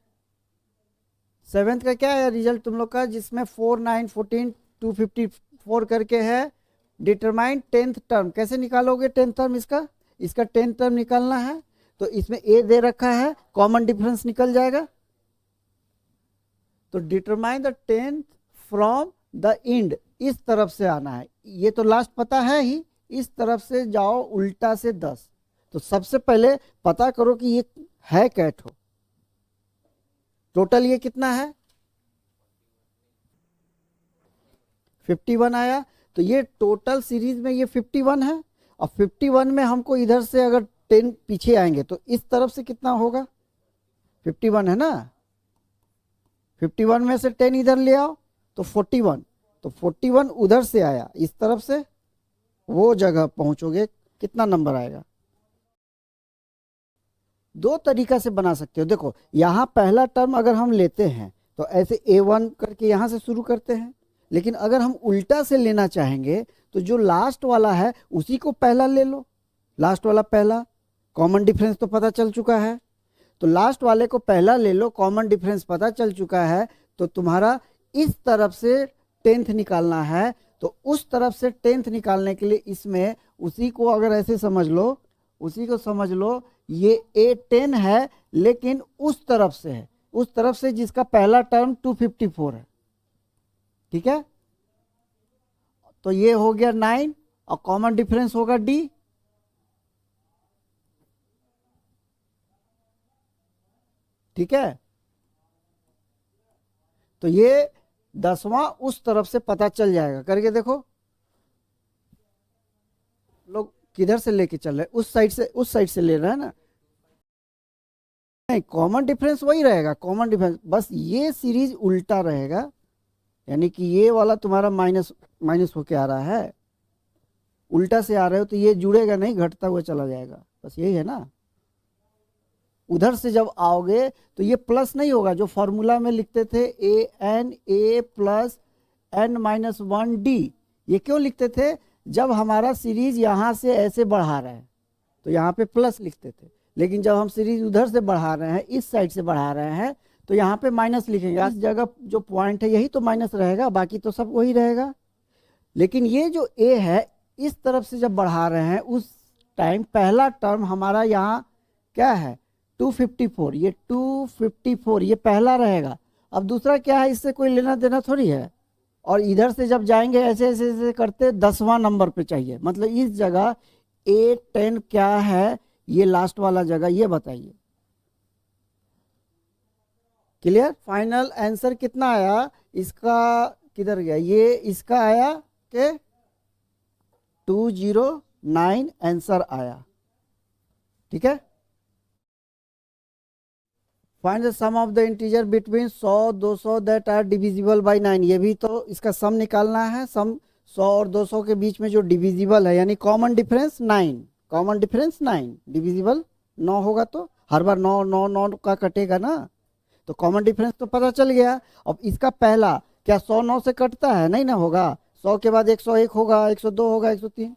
7th का क्या है रिजल्ट तुम लोग का, जिसमें 4 9 14 254 करके है। डिटरमाइन 10th टर्म, कैसे निकालोगे 10th टर्म, इसका 10th टर्म निकालना है। तो इसमें ए दे रखा है, कॉमन डिफरेंस निकल जाएगा। तो determine the 10th from the end, इस तरफ से आना है, ये तो लास्ट पता है ही, इस तरफ से जाओ उल्टा से 10। तो सबसे पहले पता करो कि ये है कैट हो। टोटल ये कितना है, 51 आया। तो ये टोटल सीरीज में ये 51 है, और 51 में हमको इधर से अगर 10 पीछे आएंगे तो इस तरफ से कितना होगा, 51 है ना, 51 में से 10 इधर ले आओ तो 41, तो 41 उधर से आया, इस तरफ से वो जगह पहुंचोगे, कितना नंबर आएगा। 2 तरीका से बना सकते हो। देखो यहाँ पहला टर्म अगर हम लेते हैं तो ऐसे A1 करके यहाँ से शुरू करते हैं, लेकिन अगर हम उल्टा से लेना चाहेंगे तो जो लास्ट वाला है उसी को पहला ले लो, लास्ट वाला पहला, कॉमन डिफरेंस तो पता चल चुका है, तो लास्ट वाले को पहला ले लो, कॉमन डिफरेंस पता चल चुका है। तो तुम्हारा इस तरफ से 10th निकालना है, तो उस तरफ से 10th निकालने के लिए इसमें उसी को अगर ऐसे समझ लो, उसी को समझ लो, ये A10 है लेकिन उस तरफ से है, उस तरफ से जिसका पहला टर्म 254 है। ठीक है, तो ये हो गया 9, और कॉमन डिफरेंस होगा D। ठीक है, तो ये 10वां उस तरफ से पता चल जाएगा, करके देखो। लोग किधर से लेके चल रहे, उस साइड से ले रहे हैं ना, नहीं कॉमन डिफरेंस वही रहेगा, कॉमन डिफरेंस, बस ये सीरीज उल्टा रहेगा, यानी कि ये वाला तुम्हारा माइनस माइनस होके आ रहा है, उल्टा से आ रहे हो तो ये जुड़ेगा नहीं, घटता हुआ चला जाएगा, बस यही है ना। उधर से जब आओगे तो ये प्लस नहीं होगा, जो फॉर्मूला में लिखते थे A प्लस n-1D, ये क्यों लिखते थे, जब हमारा सीरीज यहाँ से ऐसे बढ़ा रहे हैं तो यहाँ पे प्लस लिखते थे, लेकिन जब हम सीरीज उधर से बढ़ा रहे हैं, इस साइड से बढ़ा रहे हैं, तो यहाँ पे माइनस लिखेंगे। इस जगह जो पॉइंट है यही तो माइनस रहेगा, बाकी तो सब वही रहेगा। लेकिन ये जो A है, इस तरफ से जब बढ़ा रहे हैं उस टाइम पहला टर्म हमारा यहाँ क्या है 254, ये 254 ये पहला रहेगा। अब दूसरा क्या है, इससे कोई लेना देना थोड़ी है, और इधर से जब जाएंगे ऐसे ऐसे ऐसे करते 10वां नंबर पे चाहिए, मतलब इस जगह A10 क्या है, ये लास्ट वाला जगह, ये बताइए। क्लियर, फाइनल आंसर कितना आया इसका, किधर गया ये, इसका आया के 209 आंसर आया। ठीक है, find the sum of the integer between 100 200 that are divisible by 9, ये भी तो इसका सम निकालना है। सम 100 और 200 के बीच में जो डिविजिबल है, यानी common difference 9, common difference 9, divisible 9 होगा, तो हर बार 9 9 9 का कटेगा ना, तो कॉमन डिफरेंस तो पता चल गया। अब इसका पहला, क्या 100 9 से कटता है? नहीं ना होगा। 100 के बाद 101 होगा, 102 होगा, 103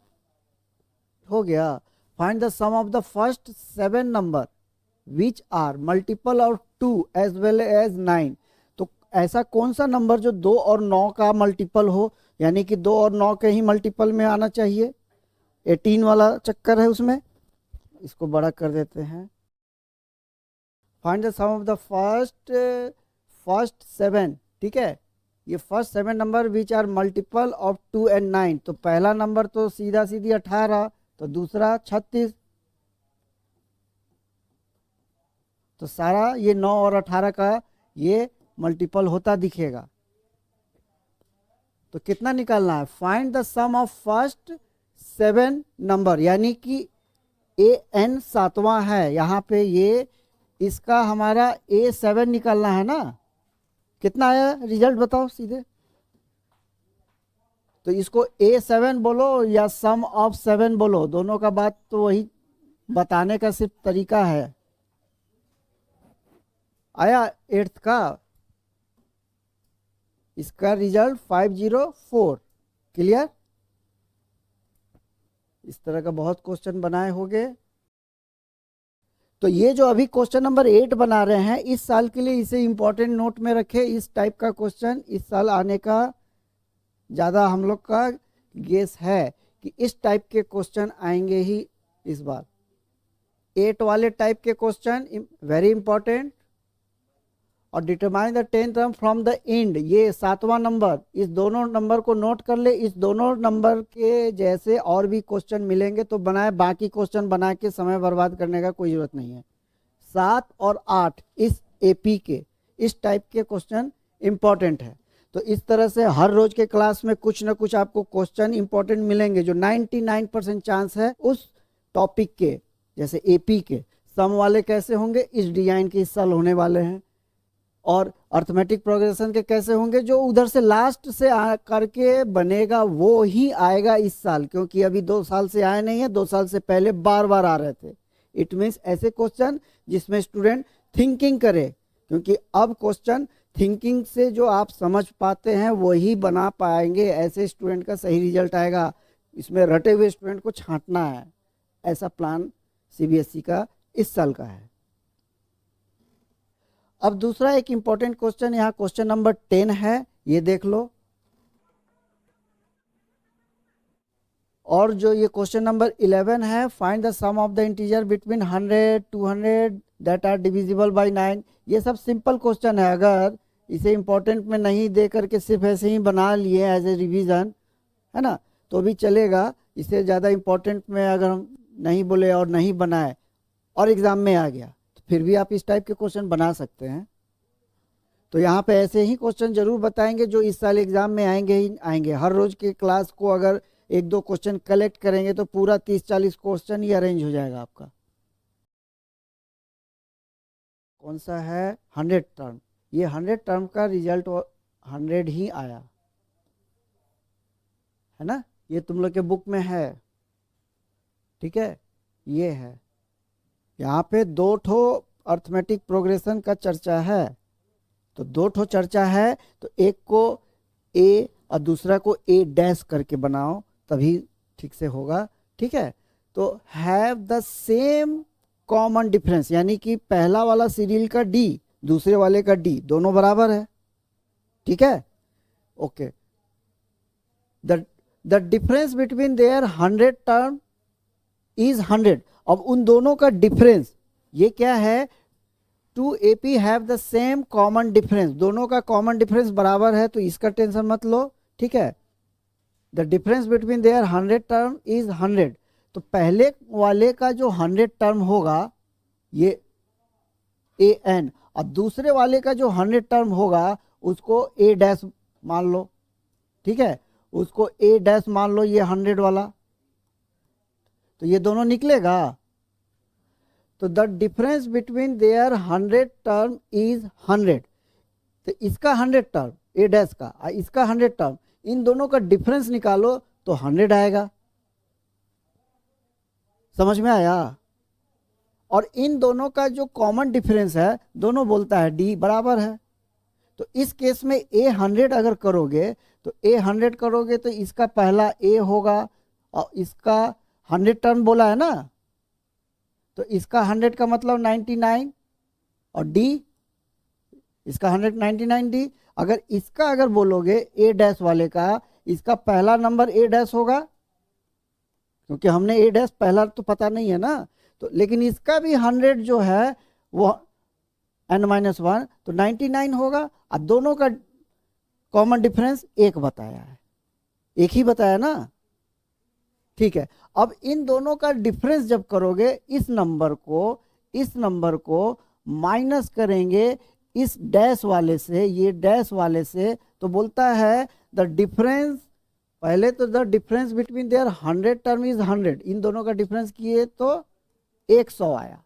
हो गया। Find the sum of the first 7 number which are multiple of 2 as well as 9। तो ऐसा कौन सा नंबर जो 2 और 9 का मल्टीपल हो, यानी कि 2 और 9 के ही मल्टीपल में आना चाहिए। 18 वाला चक्कर है उसमें, इसको बड़ा कर देते हैं। Find the sum of the first 7, ठीक है, ये first 7 number which are multiple of 2 and 9। तो पहला नंबर तो सीधा सीधी 18, तो दूसरा 36, तो सारा ये 9 और 18 का ये मल्टीपल होता दिखेगा। तो कितना निकालना है? Find the sum of first 7 number, यानी कि an 7वां है यहाँ पे, ये इसका हमारा A7 निकालना है ना। कितना आया रिजल्ट बताओ सीधे। तो इसको A7 बोलो या सम ऑफ 7 बोलो, दोनों का बात तो वही, बताने का सिर्फ तरीका है। आया 8th का, इसका रिजल्ट 504। क्लियर? इस तरह का बहुत क्वेश्चन बनाए होंगे। तो ये जो अभी क्वेश्चन नंबर 8 बना रहे हैं, इस साल के लिए इसे इंपॉर्टेंट नोट में रखें। इस टाइप का क्वेश्चन इस साल आने का ज़्यादा हम लोग का गेस है कि इस टाइप के क्वेश्चन आएंगे ही इस बार। 8 वाले टाइप के क्वेश्चन वेरी इंपॉर्टेंट। और determine the 10th term from the end, ये 7वां नंबर, इस दोनों नंबर को नोट कर ले। इस दोनों नंबर के जैसे और भी क्वेश्चन मिलेंगे तो बनाए, बाकी क्वेश्चन बना के समय बर्बाद करने का कोई जरूरत नहीं है। 7 और 8 इस एपी के इस टाइप के क्वेश्चन इंपॉर्टेंट है। तो इस तरह से हर रोज के क्लास में कुछ ना कुछ आपको क्वेश्चन इंपॉर्टेंट मिलेंगे, जो 99% चांस है उस टॉपिक के। जैसे एपी के सम वाले कैसे होंगे, इस डिजाइन के इस साल होने वाले हैं। और अर्थमेटिक प्रोग्रेशन के कैसे होंगे, जो उधर से लास्ट से करके बनेगा वो ही आएगा इस साल, क्योंकि अभी 2 साल से आए नहीं है, 2 साल से पहले बार बार आ रहे थे। इट मीन्स ऐसे क्वेश्चन जिसमें स्टूडेंट थिंकिंग करे, क्योंकि अब क्वेश्चन थिंकिंग से जो आप समझ पाते हैं वही बना पाएंगे, ऐसे स्टूडेंट का सही रिजल्ट आएगा। इसमें रटे हुए स्टूडेंट को छांटना है, ऐसा प्लान सीबीएसई का इस साल का है। अब दूसरा एक इंपॉर्टेंट क्वेश्चन, यहाँ क्वेश्चन नंबर 10 है, ये देख लो। और जो ये क्वेश्चन नंबर 11 है, find the sum of the integer between 100 200 that are divisible by 9। ये सब सिंपल क्वेश्चन है, अगर इसे इंपॉर्टेंट में नहीं दे करके सिर्फ ऐसे ही बना लिए एज ए रिवीजन, है ना, तो भी चलेगा। इसे ज़्यादा इंपॉर्टेंट में अगर हम नहीं बोले और नहीं बनाए और एग्जाम में आ गया, फिर भी आप इस टाइप के क्वेश्चन बना सकते हैं। तो यहाँ पे ऐसे ही क्वेश्चन जरूर बताएंगे जो इस साल एग्जाम में आएंगे ही आएंगे। हर रोज के क्लास को अगर 1-2 क्वेश्चन कलेक्ट करेंगे तो पूरा 30-40 क्वेश्चन ही अरेंज हो जाएगा आपका। कौन सा है? 100 टर्म। ये 100 टर्म का रिजल्ट 100 ही आया है ना, ये तुम लोग के बुक में है, ठीक है। ये है, यहाँ पे 2 ठो अर्थमेटिक प्रोग्रेशन का चर्चा है, तो 2 ठो चर्चा है, तो एक को ए और दूसरा को ए डैश करके बनाओ, तभी ठीक से होगा, ठीक है। तो have the same common difference, यानी कि पहला वाला सीरियल का डी, दूसरे वाले का डी, दोनों बराबर है, ठीक है, okay. The difference between their 100 term is 100। अब उन दोनों का डिफरेंस ये क्या है, 2 AP have the same common difference, दोनों का कॉमन डिफरेंस बराबर है, तो इसका टेंशन मत लो, ठीक है। The difference between their 100 term is 100। तो पहले वाले का जो 100 टर्म होगा ये AN, और दूसरे वाले का जो 100 टर्म होगा उसको A डैश मान लो, ठीक है, उसको A डैश मान लो, ये 100 वाला, तो ये दोनों निकलेगा। तो the difference between their 100 term is 100। तो इसका 100 टर्म A डैश का, इसका 100 टर्म, इन दोनों का डिफरेंस निकालो तो 100 आएगा। समझ में आया? और इन दोनों का जो कॉमन डिफरेंस है, दोनों बोलता है डी बराबर है। तो इस केस में A100 अगर करोगे तो A100 करोगे तो इसका पहला A होगा और इसका 100 टर्म बोला है ना, तो इसका 100 का मतलब 99 और D इसका 199 D। अगर इसका अगर बोलोगे A डैश वाले का, इसका पहला नंबर A डैश होगा क्योंकि हमने A डैश पहला तो पता नहीं है ना, तो लेकिन इसका भी 100 जो है वो n-1 तो 99 होगा। और दोनों का कॉमन डिफरेंस एक बताया है, एक ही बताया ना, ठीक है। अब इन दोनों का डिफरेंस जब करोगे इस नंबर को माइनस करेंगे इस डैश वाले से, ये डैश वाले से, तो बोलता है द डिफरेंस, पहले तो the difference between their 100 term is 100, इन दोनों का डिफरेंस किए तो 100 आया।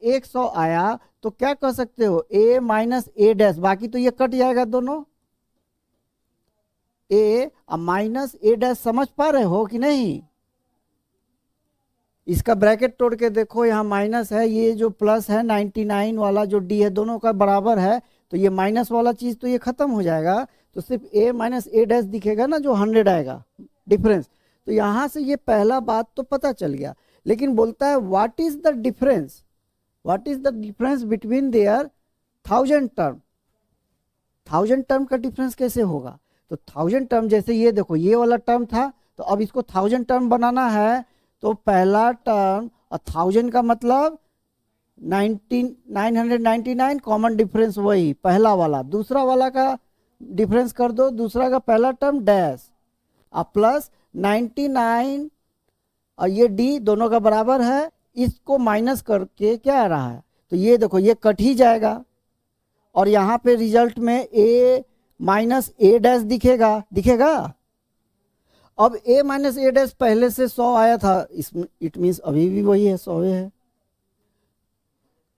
100 आया तो क्या कह सकते हो, A माइनस A डैश, बाकी तो ये कट जाएगा दोनों, A माइनस A डैश। समझ पा रहे हो कि नहीं? इसका ब्रैकेट तोड़ के देखो, यहाँ माइनस है, ये जो प्लस है 99 वाला जो D है दोनों का बराबर है, तो ये माइनस वाला चीज तो ये खत्म हो जाएगा, तो सिर्फ A माइनस A डैश दिखेगा ना, जो 100 आएगा डिफरेंस। तो यहां से ये पहला बात तो पता चल गया। लेकिन बोलता है what is the difference, what is the difference between their 1000 term. 1000 term का डिफरेंस कैसे होगा? तो 1000 टर्म, जैसे ये देखो ये वाला टर्म था, तो अब इसको 1000 टर्म बनाना है, तो पहला टर्म और 1000 का मतलब 999 कॉमन डिफरेंस वही पहला वाला, दूसरा वाला का डिफरेंस कर दो, दूसरा का पहला टर्म डैश और प्लस 99 और ये D दोनों का बराबर है, इसको माइनस करके क्या आ रहा है, तो ये देखो ये कट ही जाएगा और यहाँ पे रिजल्ट में A माइनस A डैश दिखेगा। अब A माइनस A डैश पहले से 100 आया था, इसमें इट मीन्स अभी भी वही है, 100 है,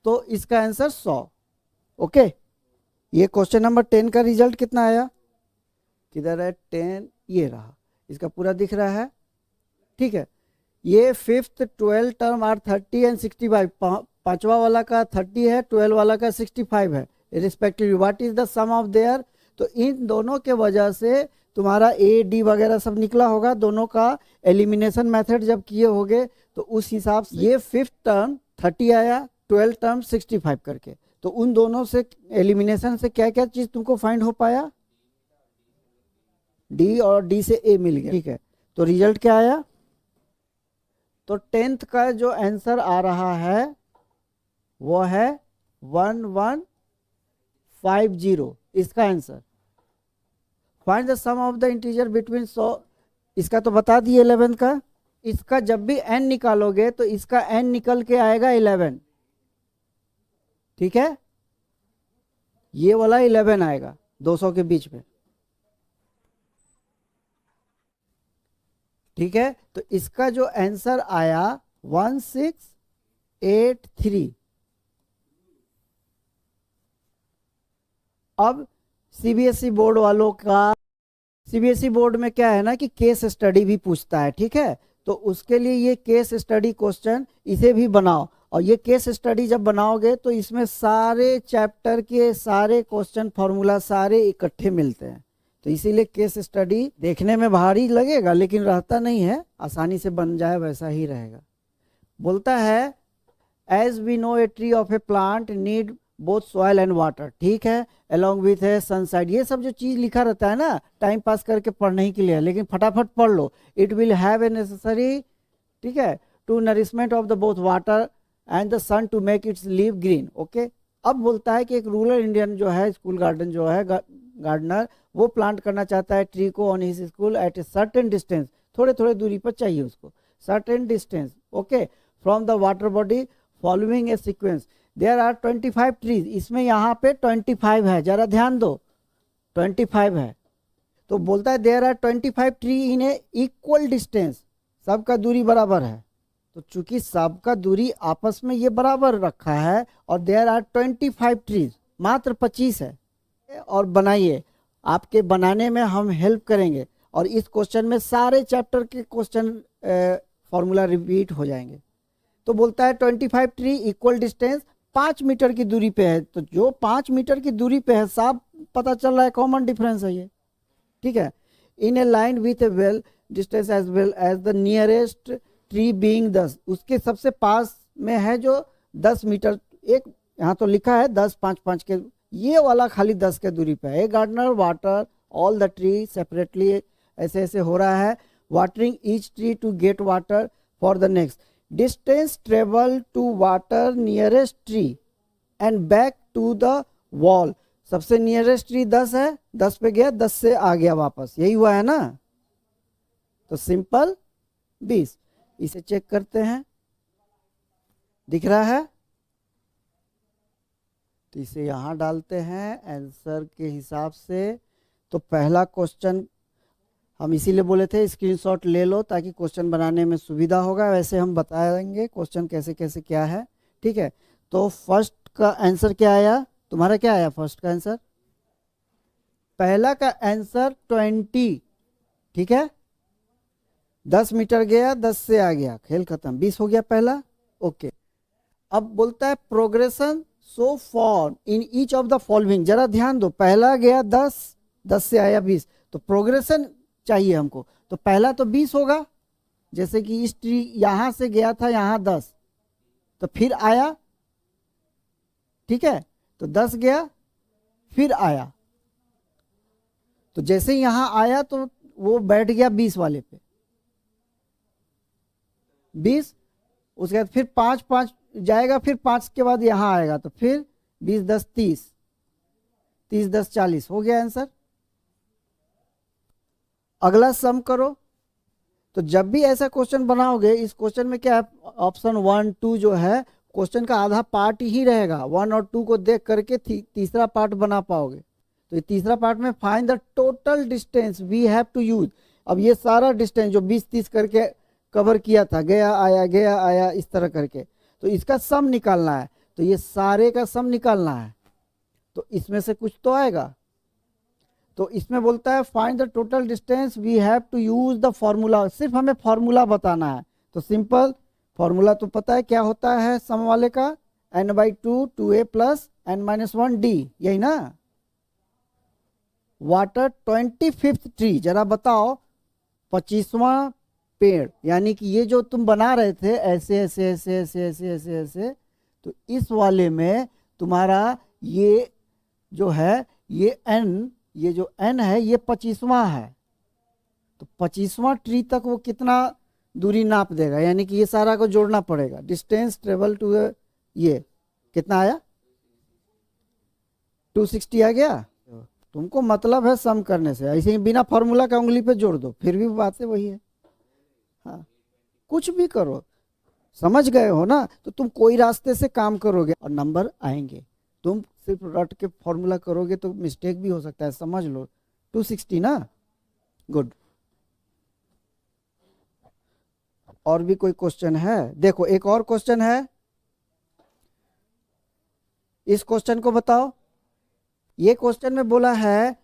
तो इसका आंसर 100। ओके, ये क्वेश्चन नंबर 10 का रिजल्ट कितना आया, किधर है 10, ये रहा, इसका पूरा दिख रहा है, ठीक है। ये 5th 12 टर्म आर 30 एंड 65, पांचवा वाला का 30 है, 12 वाला का 65 है respectively. What is the sum of their, तो इन दोनों के वजह से तुम्हारा A D वगैरह सब निकला होगा, दोनों का एलिमिनेशन मेथड जब किए होगे तो उस हिसाब से ये 5th टर्म 30 आया, 12 टर्म 65 करके, तो उन दोनों से एलिमिनेशन से क्या क्या चीज तुमको फाइंड हो पाया, D और D से A मिल गया, ठीक है। तो रिजल्ट क्या आया, तो 10th का जो आंसर आ रहा है वो है 1150, इसका आंसर। Find the sum of the integer between 100, इसका तो बता दिए 11 का, इसका जब भी n निकालोगे तो इसका n निकल के आएगा 11, ठीक है, ये वाला 11 आएगा 200 के बीच में, ठीक है। तो इसका जो आंसर आया 1683। अब सीबीएसई बोर्ड वालों का, सीबीएसई बोर्ड में क्या है ना कि केस स्टडी भी पूछता है, ठीक है, तो उसके लिए ये केस स्टडी क्वेश्चन इसे भी बनाओ, और ये केस स्टडी जब बनाओगे तो इसमें सारे चैप्टर के सारे क्वेश्चन फॉर्मूला सारे इकट्ठे मिलते हैं, तो इसीलिए केस स्टडी देखने में भारी लगेगा लेकिन रहता नहीं है, आसानी से बन जाए वैसा ही रहेगा। बोलता है as we know a tree of a plant need both soil and water, ठीक है, अलॉन्ग विथ है सनसाइड, ये सब जो चीज लिखा रहता है ना टाइम पास करके पढ़ने के लिए, लेकिन फटाफट पढ़ लो। It will have a necessary, ठीक है, to nourishment of the both water and the sun to make its leave green. Okay, अब बोलता है कि एक रूरल इंडियन जो है स्कूल गार्डन जो है गार्डनर, वो प्लांट करना चाहता है ट्री को on his school at a certain distance, थोड़े थोड़े दूरी पर चाहिए उसको, certain distance, okay, from the water body following a sequence. There are 25 trees, इसमें यहाँ पे 25 है, जरा ध्यान दो 25 है, तो बोलता है there are 25 tree in a equal distance, सबका दूरी बराबर है, तो चूंकि सबका दूरी आपस में ये बराबर रखा है और देयर आर 25 ट्रीज, मात्र 25 है, और बनाइए आपके बनाने में हम हेल्प करेंगे। और इस क्वेश्चन में सारे चैप्टर के क्वेश्चन फॉर्मूला रिपीट हो जाएंगे। तो बोलता है 25 ट्री इक्वल डिस्टेंस 5 मीटर की दूरी पे है। तो जो 5 मीटर की दूरी पे है साफ पता चल रहा है, कॉमन डिफरेंस है ये, ठीक है। In a line with a well distance as well as the nearest tree being 10, उसके सबसे पास में है जो 10 मीटर, एक यहाँ तो लिखा है 10 5 5 के, ये वाला खाली 10 के दूरी पे है। Gardener water all the tree separately, ऐसे ऐसे हो रहा है, watering each tree to get water for the next distance travel to water nearest tree and back to the wall. सबसे नियरेस्ट ट्री 10 है, 10 पे गया, 10 से आ गया वापस, यही हुआ है ना। तो सिंपल 20। इसे चेक करते हैं, दिख रहा है, तो इसे यहां डालते हैं आंसर के हिसाब से। तो पहला क्वेश्चन हम इसीलिए बोले थे स्क्रीनशॉट ले लो ताकि क्वेश्चन बनाने में सुविधा होगा। वैसे हम बताएंगे क्वेश्चन कैसे कैसे क्या है, ठीक है। तो फर्स्ट का आंसर क्या आया, तुम्हारा क्या आया फर्स्ट का आंसर? पहला का आंसर 20, ठीक है। 10 मीटर गया, 10 से आ गया, खेल खत्म, 20 हो गया पहला, ओके। अब बोलता है progression so for in each of the following. जरा ध्यान दो, पहला गया 10, 10 से आया 20, तो प्रोग्रेशन चाहिए हमको। तो पहला तो 20 होगा, जैसे कि इस ट्री यहां से गया था यहां 10, तो फिर आया, ठीक है, तो 10 गया फिर आया, तो जैसे यहां आया तो वो बैठ गया 20 वाले पे, 20, उसके बाद फिर 5 5 जाएगा, फिर 5 के बाद यहां आएगा, तो फिर 20 10 30, 30 10 40, हो गया आंसर। अगला सम करो। तो जब भी ऐसा क्वेश्चन बनाओगे, इस क्वेश्चन में क्या है, ऑप्शन 1 2 जो है क्वेश्चन का आधा पार्ट ही रहेगा, 1 और 2 को देख करके तीसरा पार्ट बना पाओगे। तो ये तीसरा पार्ट में find the total distance we have to use. अब ये सारा डिस्टेंस जो 20 30 करके कवर किया था, गया आया इस तरह करके, तो इसका सम निकालना है। तो ये सारे का सम निकालना है, तो इसमें से कुछ तो आएगा। तो इसमें बोलता है find the total distance we have to use the formula. सिर्फ हमें फॉर्मूला बताना है। तो सिंपल फॉर्मूला तो पता है क्या होता है सम वाले का, n/2 2a प्लस n-1d, यही ना। वाटर 25th ट्री, जरा बताओ 25वां पेड़, यानी कि ये जो तुम बना रहे थे ऐसे ऐसे ऐसे ऐसे ऐसे ऐसे ऐसे, तो इस वाले में तुम्हारा ये जो है ये ये जो n है ये 25वां है। तो 25वां ट्री तक वो कितना दूरी नाप देगा, यानी कि ये सारा को जोड़ना पड़ेगा। डिस्टेंस ट्रेवल टू, ये कितना आया 260 आ गया। तुमको मतलब है सम करने से, ऐसे ही बिना फॉर्मूला का उंगली पे जोड़ दो फिर भी बातें वही है। हाँ, कुछ भी करो, समझ गए हो ना। तो तुम कोई रास्ते से काम करोगे और नंबर आएंगे। तुम सिर्फ रट के फॉर्मूला करोगे तो मिस्टेक भी हो सकता है, समझ लो। 260 ना, गुड। और भी कोई क्वेश्चन है? देखो एक और क्वेश्चन है, इस क्वेश्चन को बताओ। ये क्वेश्चन में बोला है,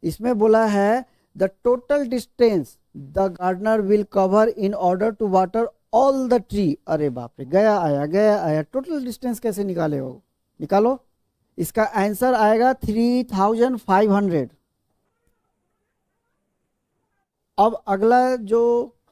इसमें बोला है the total distance the gardener will cover in order to water all the tree. अरे बाप रे, गया आया, टोटल डिस्टेंस कैसे निकाले हो, निकालो। इसका आंसर आएगा 3500। अब अगला जो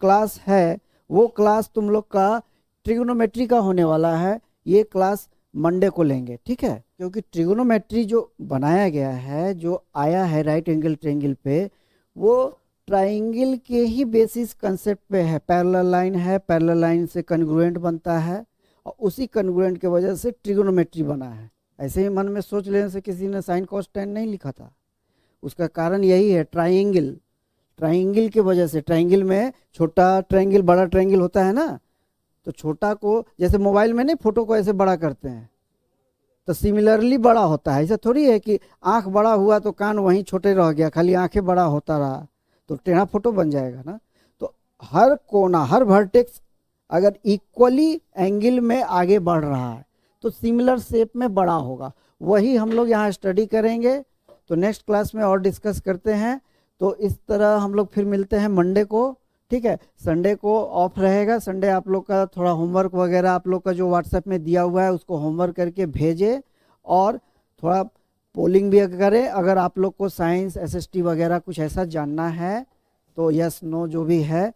क्लास है वो क्लास तुम लोग का ट्रिगोनोमेट्री का होने वाला है। ये क्लास मंडे को लेंगे, ठीक है। क्योंकि ट्रिगोनोमेट्री जो बनाया गया है, जो आया है राइट एंगल ट्रायंगल पे, वो ट्रायंगल के ही बेसिस कंसेप्ट पे है। पैरेलल लाइन है, पैरेलल लाइन से कन्ग्रुएंट बनता है, और उसी कन्ग्रुएंट के वजह से ट्रिगोनोमेट्री बना है। ऐसे ही मन में सोच लेने से किसी ने साइन कॉस टेन नहीं लिखा था। उसका कारण यही है, ट्रायंगल की वजह से। ट्रायंगल में छोटा ट्रायंगल बड़ा ट्रायंगल होता है ना, तो छोटा को जैसे मोबाइल में नहीं फोटो को ऐसे बड़ा करते हैं, तो सिमिलरली बड़ा होता है। ऐसा थोड़ी है कि आंख बड़ा हुआ तो कान वहीं छोटे रह गया, खाली आंखें बड़ा होता रहा तो टेढ़ा फोटो बन जाएगा ना। तो हर कोना, हर वर्टेक्स अगर इक्वली एंगल में आगे बढ़ रहा है तो सिमिलर शेप में बड़ा होगा। वही हम लोग यहाँ स्टडी करेंगे। तो नेक्स्ट क्लास में और डिस्कस करते हैं। तो इस तरह हम लोग फिर मिलते हैं मंडे को, ठीक है। संडे को ऑफ रहेगा, संडे आप लोग का थोड़ा होमवर्क वगैरह आप लोग का जो व्हाट्सएप में दिया हुआ है उसको होमवर्क करके भेजें, और थोड़ा पोलिंग भी करें। अगर आप लोग को साइंस एसएसटी वगैरह कुछ ऐसा जानना है तो यस नो जो भी है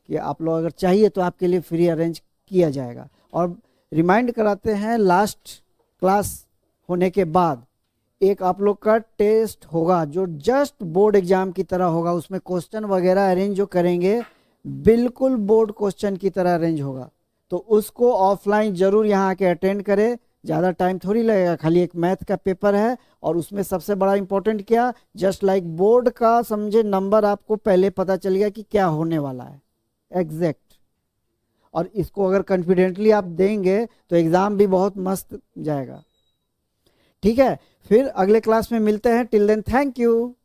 कि आप लोग अगर चाहिए तो आपके लिए फ्री अरेंज किया जाएगा। और रिमाइंड कराते हैं, लास्ट क्लास होने के बाद एक आप लोग का टेस्ट होगा जो जस्ट बोर्ड एग्जाम की तरह होगा। उसमें क्वेश्चन वगैरह अरेंज जो करेंगे बिल्कुल बोर्ड क्वेश्चन की तरह अरेंज होगा। तो उसको ऑफलाइन जरूर यहाँ आके अटेंड करें, ज़्यादा टाइम थोड़ी लगेगा, खाली एक मैथ का पेपर है। और उसमें सबसे बड़ा इंपॉर्टेंट क्या, जस्ट लाइक बोर्ड का समझे नंबर आपको पहले पता चल गया कि क्या होने वाला है एग्जैक्ट। और इसको अगर कॉन्फिडेंटली आप देंगे तो एग्ज़ाम भी बहुत मस्त जाएगा, ठीक है। फिर अगले क्लास में मिलते हैं। Till then thank you.